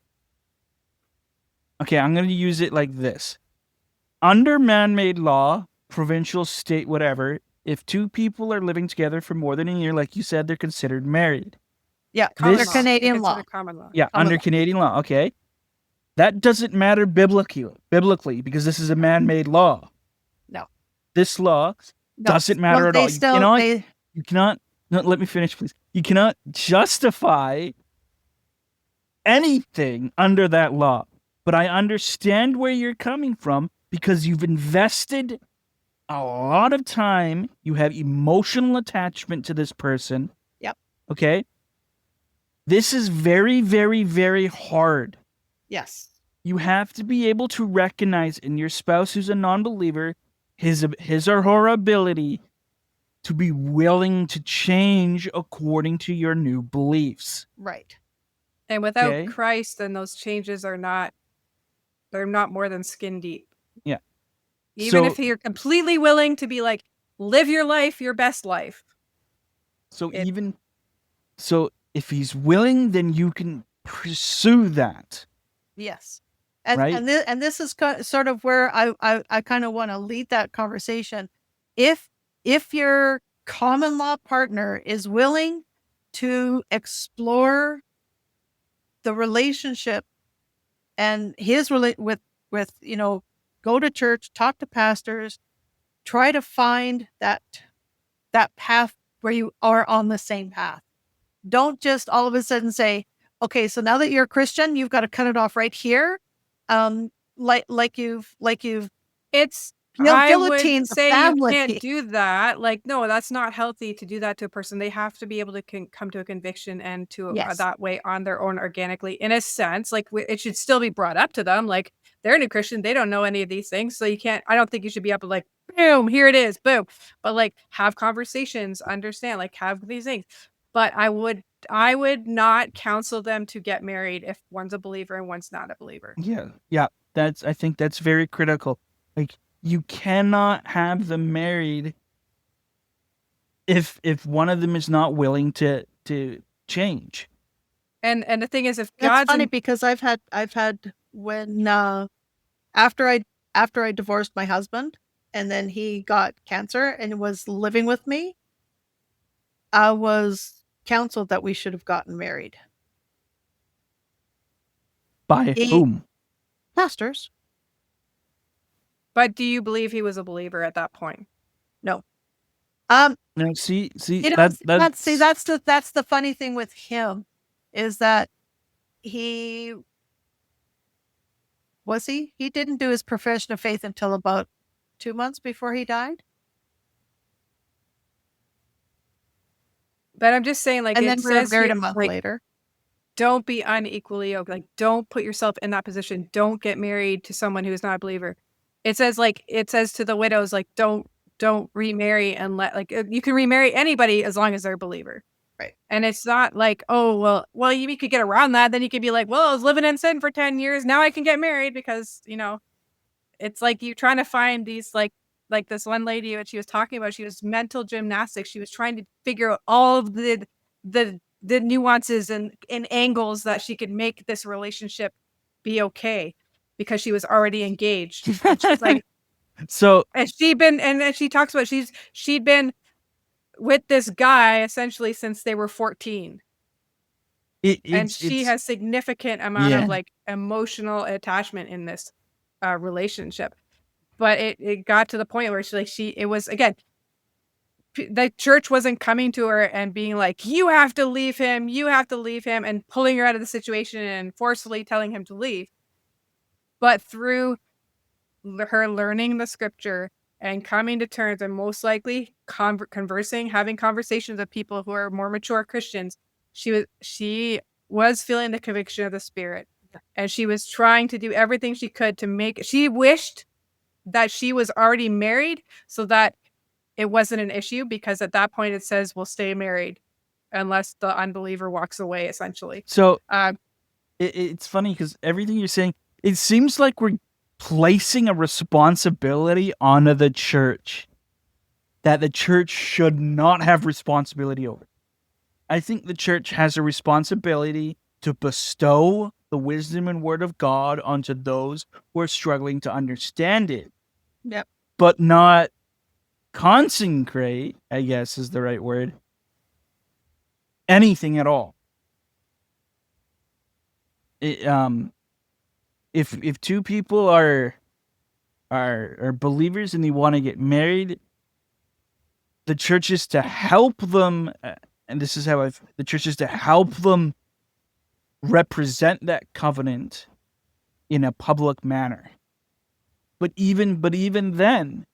Okay, I'm going to use it like this. Under man-made law, provincial, state, whatever, if 2 people are living together for more than a year, like you said, they're considered married. Yeah, under Canadian law. Common law. Yeah, under Canadian law. Okay. That doesn't matter biblically, because this is a man-made law. No. This law doesn't matter at all. You cannot. No, let me finish, please. You cannot justify anything under that law. But I understand where you're coming from, because you've invested a lot of time. You have emotional attachment to this person. Yep. Okay? This is very, very, very hard. Yes. You have to be able to recognize in your spouse who's a non-believer his or her ability to be willing to change according to your new beliefs. Right. And without Okay. Christ, then those changes are not, they're not more than skin deep. Yeah. Even So- if you're completely willing to be like, live your life, your best life. So if he's willing, then you can pursue that. Yes. And Right? and this is sort of where I kind of want to lead that conversation. If your common law partner is willing to explore the relationship and his with go to church, talk to pastors, try to find that path where you are on the same path. Don't just all of a sudden say, okay, so now that you're a Christian, you've got to cut it off right here. Like you've It's, I guillotined would the say you family. can't do that. Like, no, that's not healthy to do that to a person. They have to be able to come to a conviction and to Yes. that way on their own organically. In a sense, like it should still be brought up to them. Like they're a new Christian, they don't know any of these things, so you can't. I don't think you should be up and like, boom, here it is, boom. But like, have conversations, understand, like have these things. But I would not counsel them to get married if one's a believer and one's not a believer. Yeah. I think that's very critical. Like, you cannot have them married if one of them is not willing to change. And the thing is, if That's God's funny because I've had when after I divorced my husband and then he got cancer and was living with me, I was counseled that we should have gotten married. By whom? Pastors. But do you believe he was a believer at that point? No. No, see, that's the funny thing with him is that he didn't do his profession of faith until about 2 months before he died. But I'm just saying, like, And it then we were says married here, a month like, later. don't be unequally yoked. Like, don't put yourself in that position. Don't get married to someone who is not a believer. It says to the widows, like, don't remarry and you can remarry anybody as long as they're a believer. Right. And it's not like, oh, well, you could get around that. Then you could be like, well, I was living in sin for 10 years. Now I can get married because, it's like you trying to find these, like this one lady, what she was talking about, she was mental gymnastics. She was trying to figure out all of the nuances and angles that she could make this relationship be okay because she was already engaged. And she's like, so, and she talks about she'd been with this guy essentially since they were 14. And she has significant amount of like emotional attachment in this relationship. But it got to the point where it was, again, the church wasn't coming to her and being like, you have to leave him, and pulling her out of the situation and forcefully telling him to leave. But through her learning the scripture and coming to terms and most likely having conversations with people who are more mature Christians, she was feeling the conviction of the Spirit. And she was trying to do everything she could she wished that she was already married so that it wasn't an issue, because at that point it says we'll stay married unless the unbeliever walks away, essentially. So it's funny because everything you're saying, it seems like we're placing a responsibility onto the church that the church should not have responsibility over. I think the church has a responsibility to bestow the wisdom and word of God onto those who are struggling to understand it. Yep. But not consecrate, I guess is the right word, anything at all. if two people are believers and they want to get married, the church is to help them, and this is how the church is to help them represent that covenant in a public manner. But even then,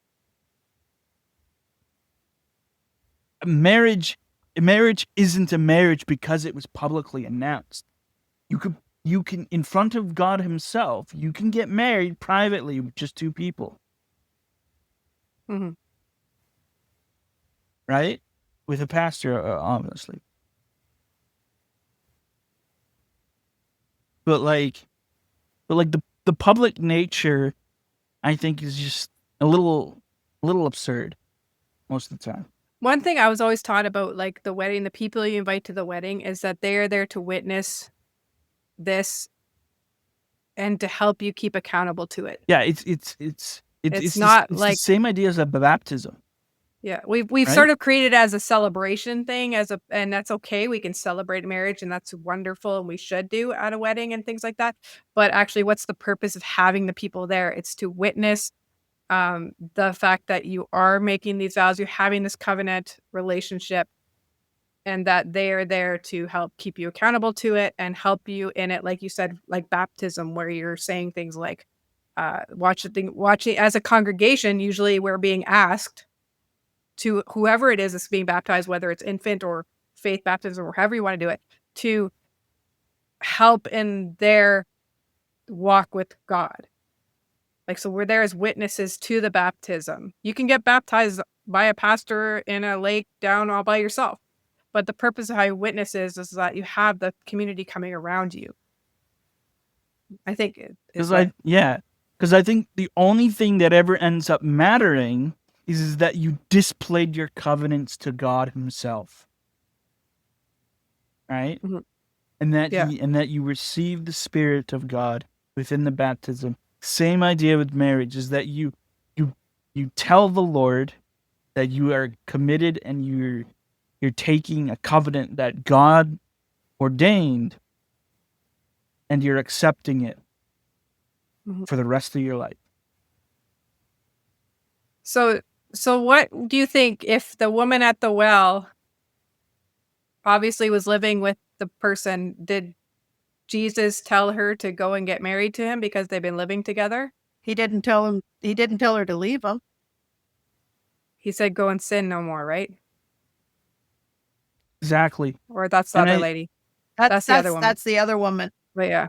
marriage isn't a marriage because it was publicly announced. You can in front of God himself, you can get married privately with just two people. Mhm. Right? With a pastor, obviously. But the public nature, I think, is just a little absurd most of the time. One thing I was always taught about, like, the wedding, the people you invite to the wedding is that they are there to witness this and to help you keep accountable to it. Yeah, it's not the like same idea as a baptism, yeah, we've right? sort of created as a celebration thing and that's okay. We can celebrate marriage and that's wonderful and we should do at a wedding and things like that. But actually, what's the purpose of having the people there? It's to witness the fact that you are making these vows, you're having this covenant relationship, and that they are there to help keep you accountable to it and help you in it, like you said, like baptism, where you're saying things like, watching as a congregation. Usually, we're being asked to whoever it is that's being baptized, whether it's infant or faith baptism or however you want to do it, to help in their walk with God. Like, so we're there as witnesses to the baptism. You can get baptized by a pastor in a lake down all by yourself. But the purpose of how you witness is that you have the community coming around you. I think it is what. Because I think the only thing that ever ends up mattering is that you displayed your covenants to God himself. Right? Mhm. And that Yeah. you receive the Spirit of God within the baptism. Same idea with marriage is that you tell the Lord that you are committed and you're taking a covenant that God ordained and you're accepting it Mhm. for the rest of your life. So what do you think if the woman at the well obviously was living with the person, did Jesus tell her to go and get married to him because they've been living together? He didn't tell her to leave him. He said, "Go and sin no more," right? Exactly. Or that's the And other I lady. That's That's the other woman. that's the other woman. But yeah.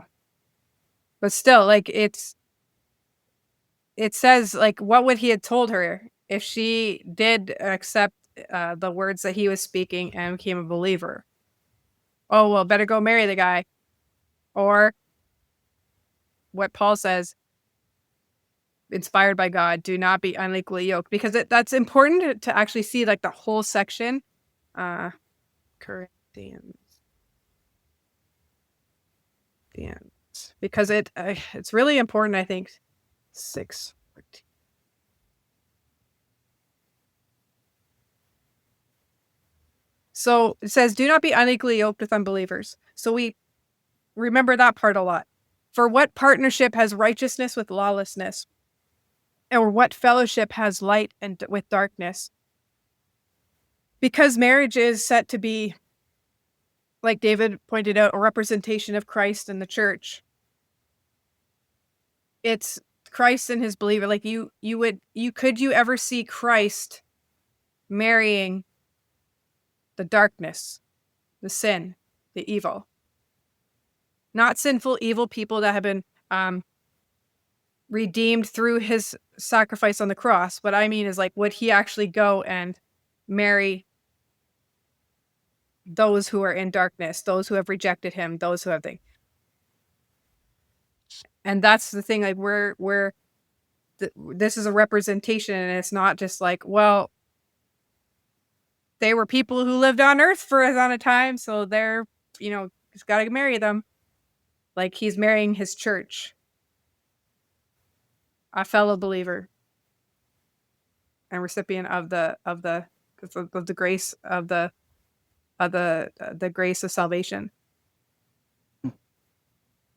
But still, like, it says, like, what would he have told her if she did accept the words that he was speaking and became a believer? Oh, well, better go marry the guy. Or what Paul says, inspired by God, do not be unequally yoked. Because that's important to actually see, like, the whole section. Corinthians. Because it's really important, I think. 6:14. So it says, do not be unequally yoked with unbelievers. So we remember that part a lot. For what partnership has righteousness with lawlessness? Or what fellowship has light and with darkness? Because marriage is set to be, like David pointed out, a representation of Christ and the church. It's Christ and his believer. Like could you ever see Christ marrying the darkness, the sin, the evil? Not sinful, evil people that have been redeemed through his sacrifice on the cross. What I mean is, like, would he actually go and marry those who are in darkness, those who have rejected him, those who have things? And that's the thing, like, this is a representation, and it's not just like, well, they were people who lived on earth for a ton of time, so they're, just gotta marry them. Like, he's marrying his church, a fellow believer and recipient of the grace of the grace of salvation.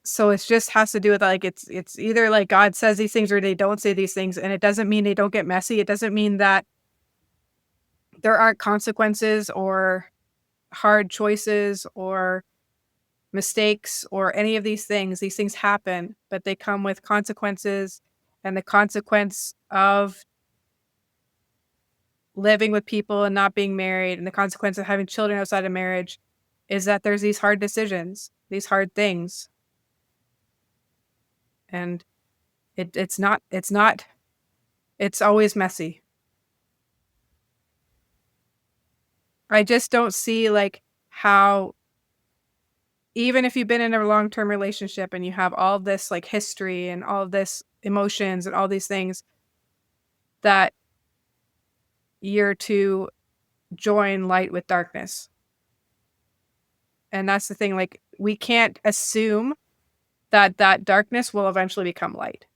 So it just has to do with like it's either like God says these things or they don't say these things, and it doesn't mean they don't get messy. It doesn't mean that there aren't consequences or hard choices or mistakes or any of these things. These things happen, but they come with consequences, and the consequence of living with people and not being married and the consequence of having children outside of marriage is that there's these hard decisions, these hard things. And it's always messy. I just don't see like how, even if you've been in a long-term relationship and you have all this like history and all this emotions and all these things, that you're to join light with darkness. And that's the thing, like we can't assume that darkness will eventually become light.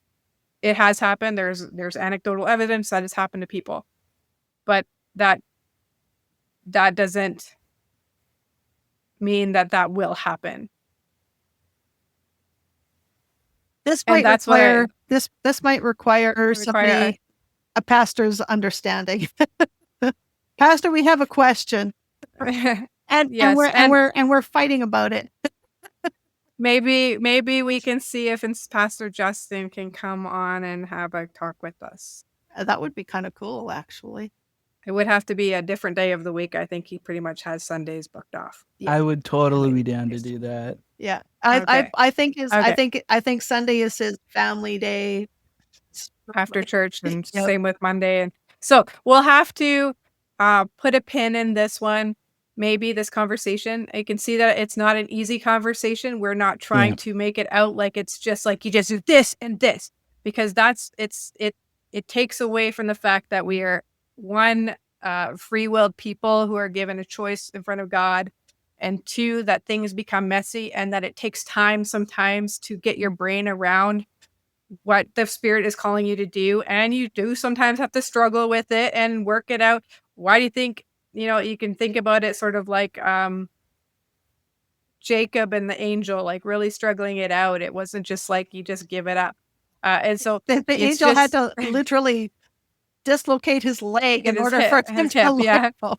It has happened. There's anecdotal evidence that it's happened to people. But that doesn't mean that will happen. This And might that's require this might require require a pastor's understanding. Pastor, we have a question. And Yes, and we're fighting about it. maybe we can see if Pastor Justin can come on and have a talk with us. That would be kind of cool, actually. It would have to be a different day of the week. I think he pretty much has Sundays booked off. Yeah. I would totally be down to do that. Yeah. Okay. I think Okay. I think Sunday is his family day. After church, and Yep. same with Monday. And so we'll have to put a pin in this one. Maybe this conversation, I can see that it's not an easy conversation. We're not trying Yeah. to make it out like it's just like you just do this and this, because it takes away from the fact that we are one, free-willed people who are given a choice in front of God, and two, that things become messy and that it takes time sometimes to get your brain around what the Spirit is calling you to do. And you do sometimes have to struggle with it and work it out. Why do you think, you can think about it sort of like Jacob and the angel, like really struggling it out. It wasn't just like you just give it up. And so The angel had to literally dislocate his leg in order for him to let go.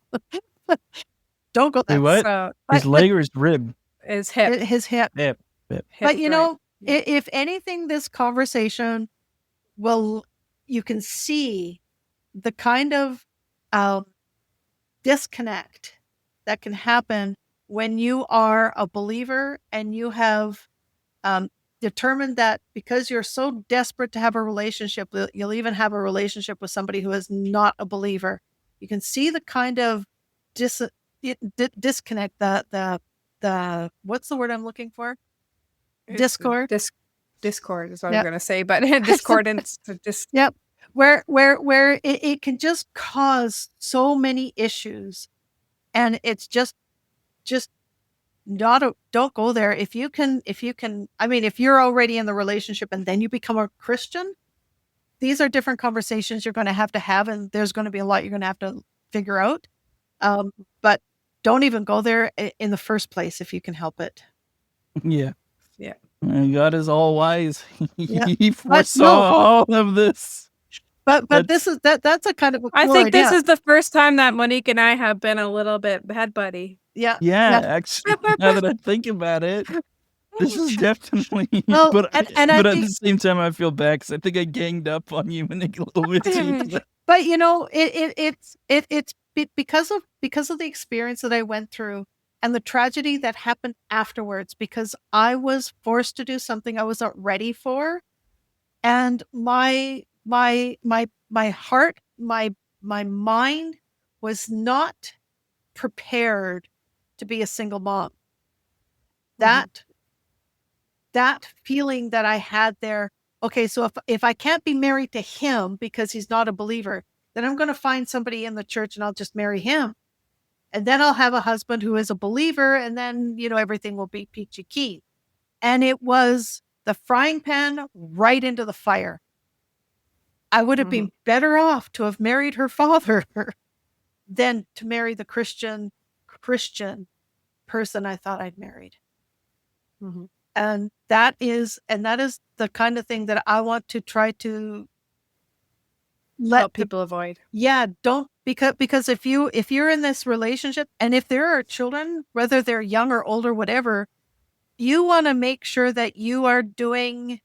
Don't go Wait, that what? So His leg or his rib? his hip. his hip. Hip. Hip, But right. if anything, this conversation you can see the kind of disconnect that can happen when you are a believer and you have determined that because you're so desperate to have a relationship, you'll even have a relationship with somebody who is not a believer. You can see the kind of disconnect, the what's the word I'm looking for? Discord. Discord is what Yep. I'm going to say, but discordance. Just Yep. Where it can just cause so many issues, and it's just don't go there. If you can, I mean, if you're already in the relationship and then you become a Christian, these are different conversations you're going to have, and there's going to be a lot you're going to have to figure out. But don't even go there in the first place if you can help it. Yeah. Yeah. And God is all wise. Yeah. He foresaw all of this. But this is that's a kind of a cool I think idea. this is the first time that Monique and I have been a little bit head buddy. Yeah. Actually, now that I think about it, this is definitely. Well, but and but I at think, the same time, I feel bad because I think I ganged up on you and a little bit too. but it's because of the experience that I went through and the tragedy that happened afterwards, because I was forced to do something I wasn't ready for, and my heart, my mind was not prepared to be a single mom. That feeling that I had there, okay, so if I can't be married to him because he's not a believer, then I'm going to find somebody in the church and I'll just marry him. And then I'll have a husband who is a believer, and then, everything will be peachy keen. And it was the frying pan right into the fire. I would have been better off to have married her father than to marry the Christian person I thought I'd married. And that is the kind of thing that I want to try to let Help people avoid. don't, because if you're in this relationship, and if there are children, whether they're young or older, whatever, you want to make sure that you are doing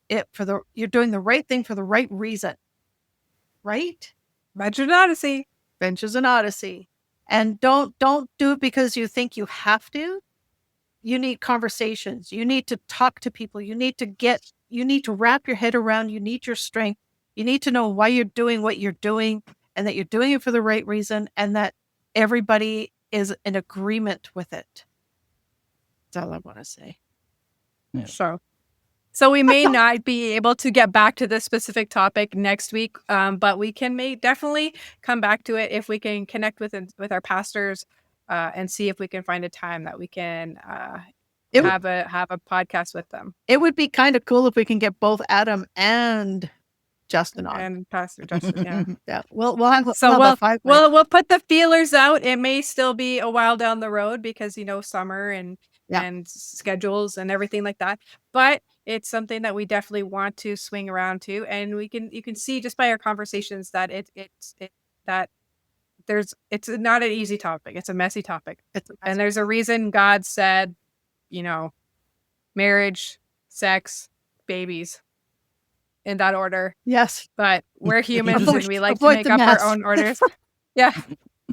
it you're doing the right thing for the right reason, right? Adventure and Odyssey. Adventures in Odyssey. And don't do it because you think you have to. You need conversations. You need to talk to people. You need to wrap your head around, you need your strength. You need to know why you're doing what you're doing, and that you're doing it for the right reason, and that everybody is in agreement with it. That's all I want to say. Yeah. So we may not be able to get back to this specific topic next week, but we can definitely come back to it if we can connect with our pastors and see if we can find a time that we can have a podcast with them. It would be kind of cool if we can get both Adam and Justin on. And Pastor Justin, yeah. Yeah. We'll have we'll put the feelers out. It may still be a while down the road because summer and schedules and everything like that. But it's something that we definitely want to swing around to, and you can see just by our conversations that it's not an easy topic. It's a messy topic. And there's a reason God said, marriage, sex, babies, in that order. Yes. But we're humans and we like to make up our own orders. Yeah.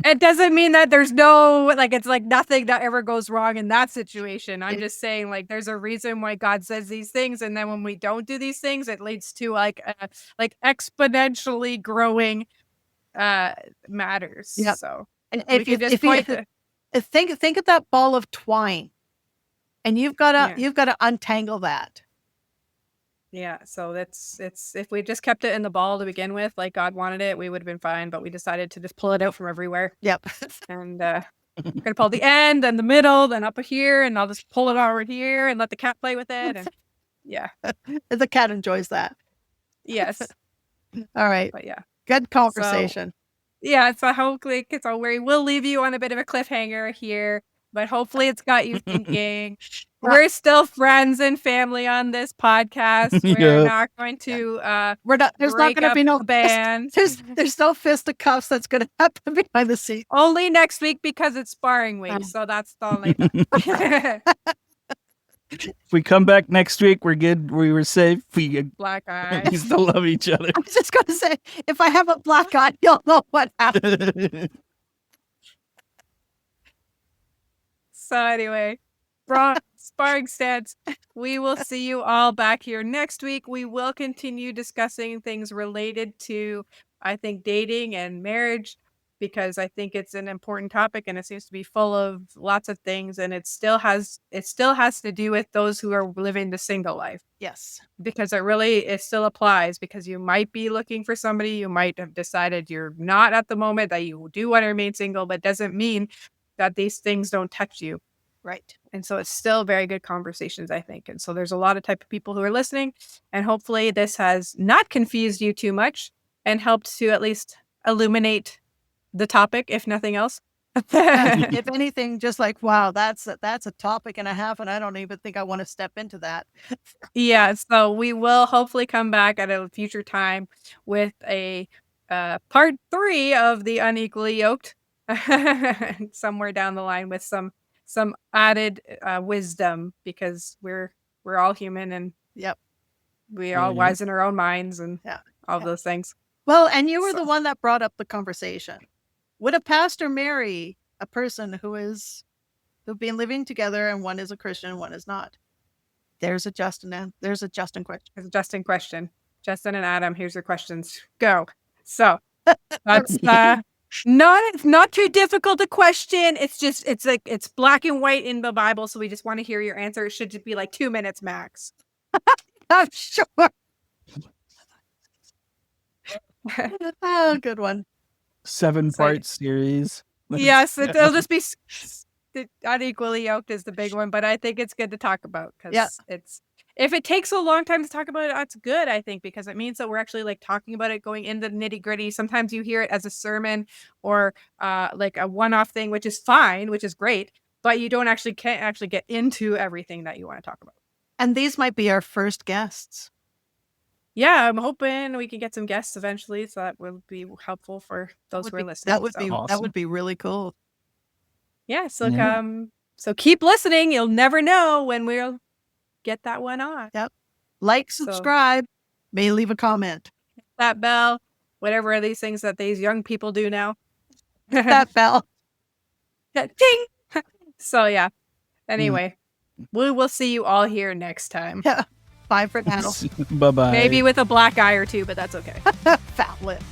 It doesn't mean that there's it's like nothing that ever goes wrong in that situation. I'm just saying, there's a reason why God says these things, and then when we don't do these things, it leads to exponentially growing matters. Yep. So, and if you think of that ball of twine, and you've got to untangle that. Yeah, so it's if we just kept it in the ball to begin with, like God wanted it, we would have been fine. But we decided to just pull it out from everywhere. Yep. And we're gonna pull the end and the middle, then up here, and I'll just pull it over here and let the cat play with it. And yeah, the cat enjoys that. Yes. All right. But yeah, good conversation. So hopefully, we'll leave you on a bit of a cliffhanger here. But hopefully it's got you thinking. We're still friends and family on this podcast. We're not going to there's not going to be no band. There's no fisticuffs that's going to happen behind the scenes. Only next week because it's sparring week. So that's the only If we come back next week, we're good. We were safe. We black eyes. We still love each other. I was just going to say, if I have a black eye, you'll know what happened. So anyway, from Sparring Stance, we will see you all back here next week. We will continue discussing things related to, I think, dating and marriage, because I think it's an important topic and it seems to be full of lots of things, and it still has to do with those who are living the single life. Yes. Because it still applies, because you might be looking for somebody, you might have decided you're not at the moment, that you do want to remain single, but doesn't mean that these things don't touch you. Right. And so it's still very good conversations, I think. And so there's a lot of type of people who are listening, and hopefully this has not confused you too much and helped to at least illuminate the topic, if nothing else. If anything, just wow, that's a topic and a half, and I don't even think I want to step into that. Yeah, so we will hopefully come back at a future time with a part 3 of the Unequally Yoked somewhere down the line with some added wisdom, because we're all human, and we're all wise in our own minds, and all those things. Well, and you were the one that brought up the conversation. Would a pastor marry a person who've been living together, and one is a Christian and one is not? There's a Justin question. There's a Justin question. Justin and Adam, here's your questions. Go. So that's not too difficult a question. It's just it's black and white in the Bible, so we just want to hear your answer. It should just be 2 minutes max. I'm sure. Oh, good one. 7-part series. Yes, it'll just be Unequally Yoked is the big one, but I think it's good to talk about, because if it takes a long time to talk about it, that's good, I think, because it means that we're actually talking about it, going into the nitty gritty. Sometimes you hear it as a sermon or a one-off thing, which is fine, which is great. but you can't actually get into everything that you want to talk about. And these might be our first guests. Yeah, I'm hoping we can get some guests eventually, so that will be helpful for those who are listening. That would so. be that Awesome. would be really cool. Yeah, so Yeah. so keep listening. You'll never know when we'll get that one on. Like, So- subscribe, may leave a comment. That bell, whatever are these things that these young people do now. That bell. Ding! So yeah. Anyway, we will see you all here next time. Yeah. Bye for now. Bye-bye. Maybe with a black eye or two, but that's okay. Fat lip.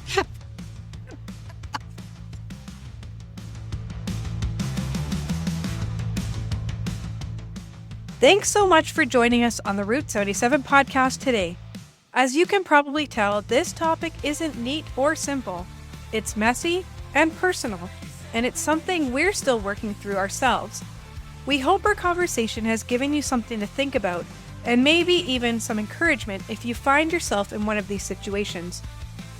Thanks so much for joining us on the Route 77 podcast today. As you can probably tell, this topic isn't neat or simple. It's messy and personal, and it's something we're still working through ourselves. We hope our conversation has given you something to think about, and maybe even some encouragement if you find yourself in one of these situations.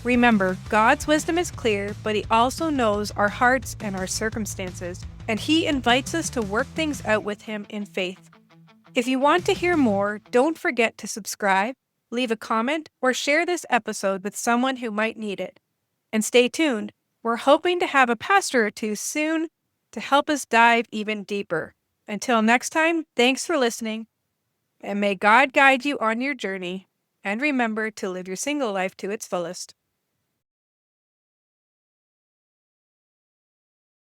Remember, God's wisdom is clear, but He also knows our hearts and our circumstances, and He invites us to work things out with Him in faith. If you want to hear more, don't forget to subscribe, leave a comment, or share this episode with someone who might need it. And stay tuned, we're hoping to have a pastor or two soon to help us dive even deeper. Until next time, thanks for listening, and may God guide you on your journey, and remember to live your single life to its fullest.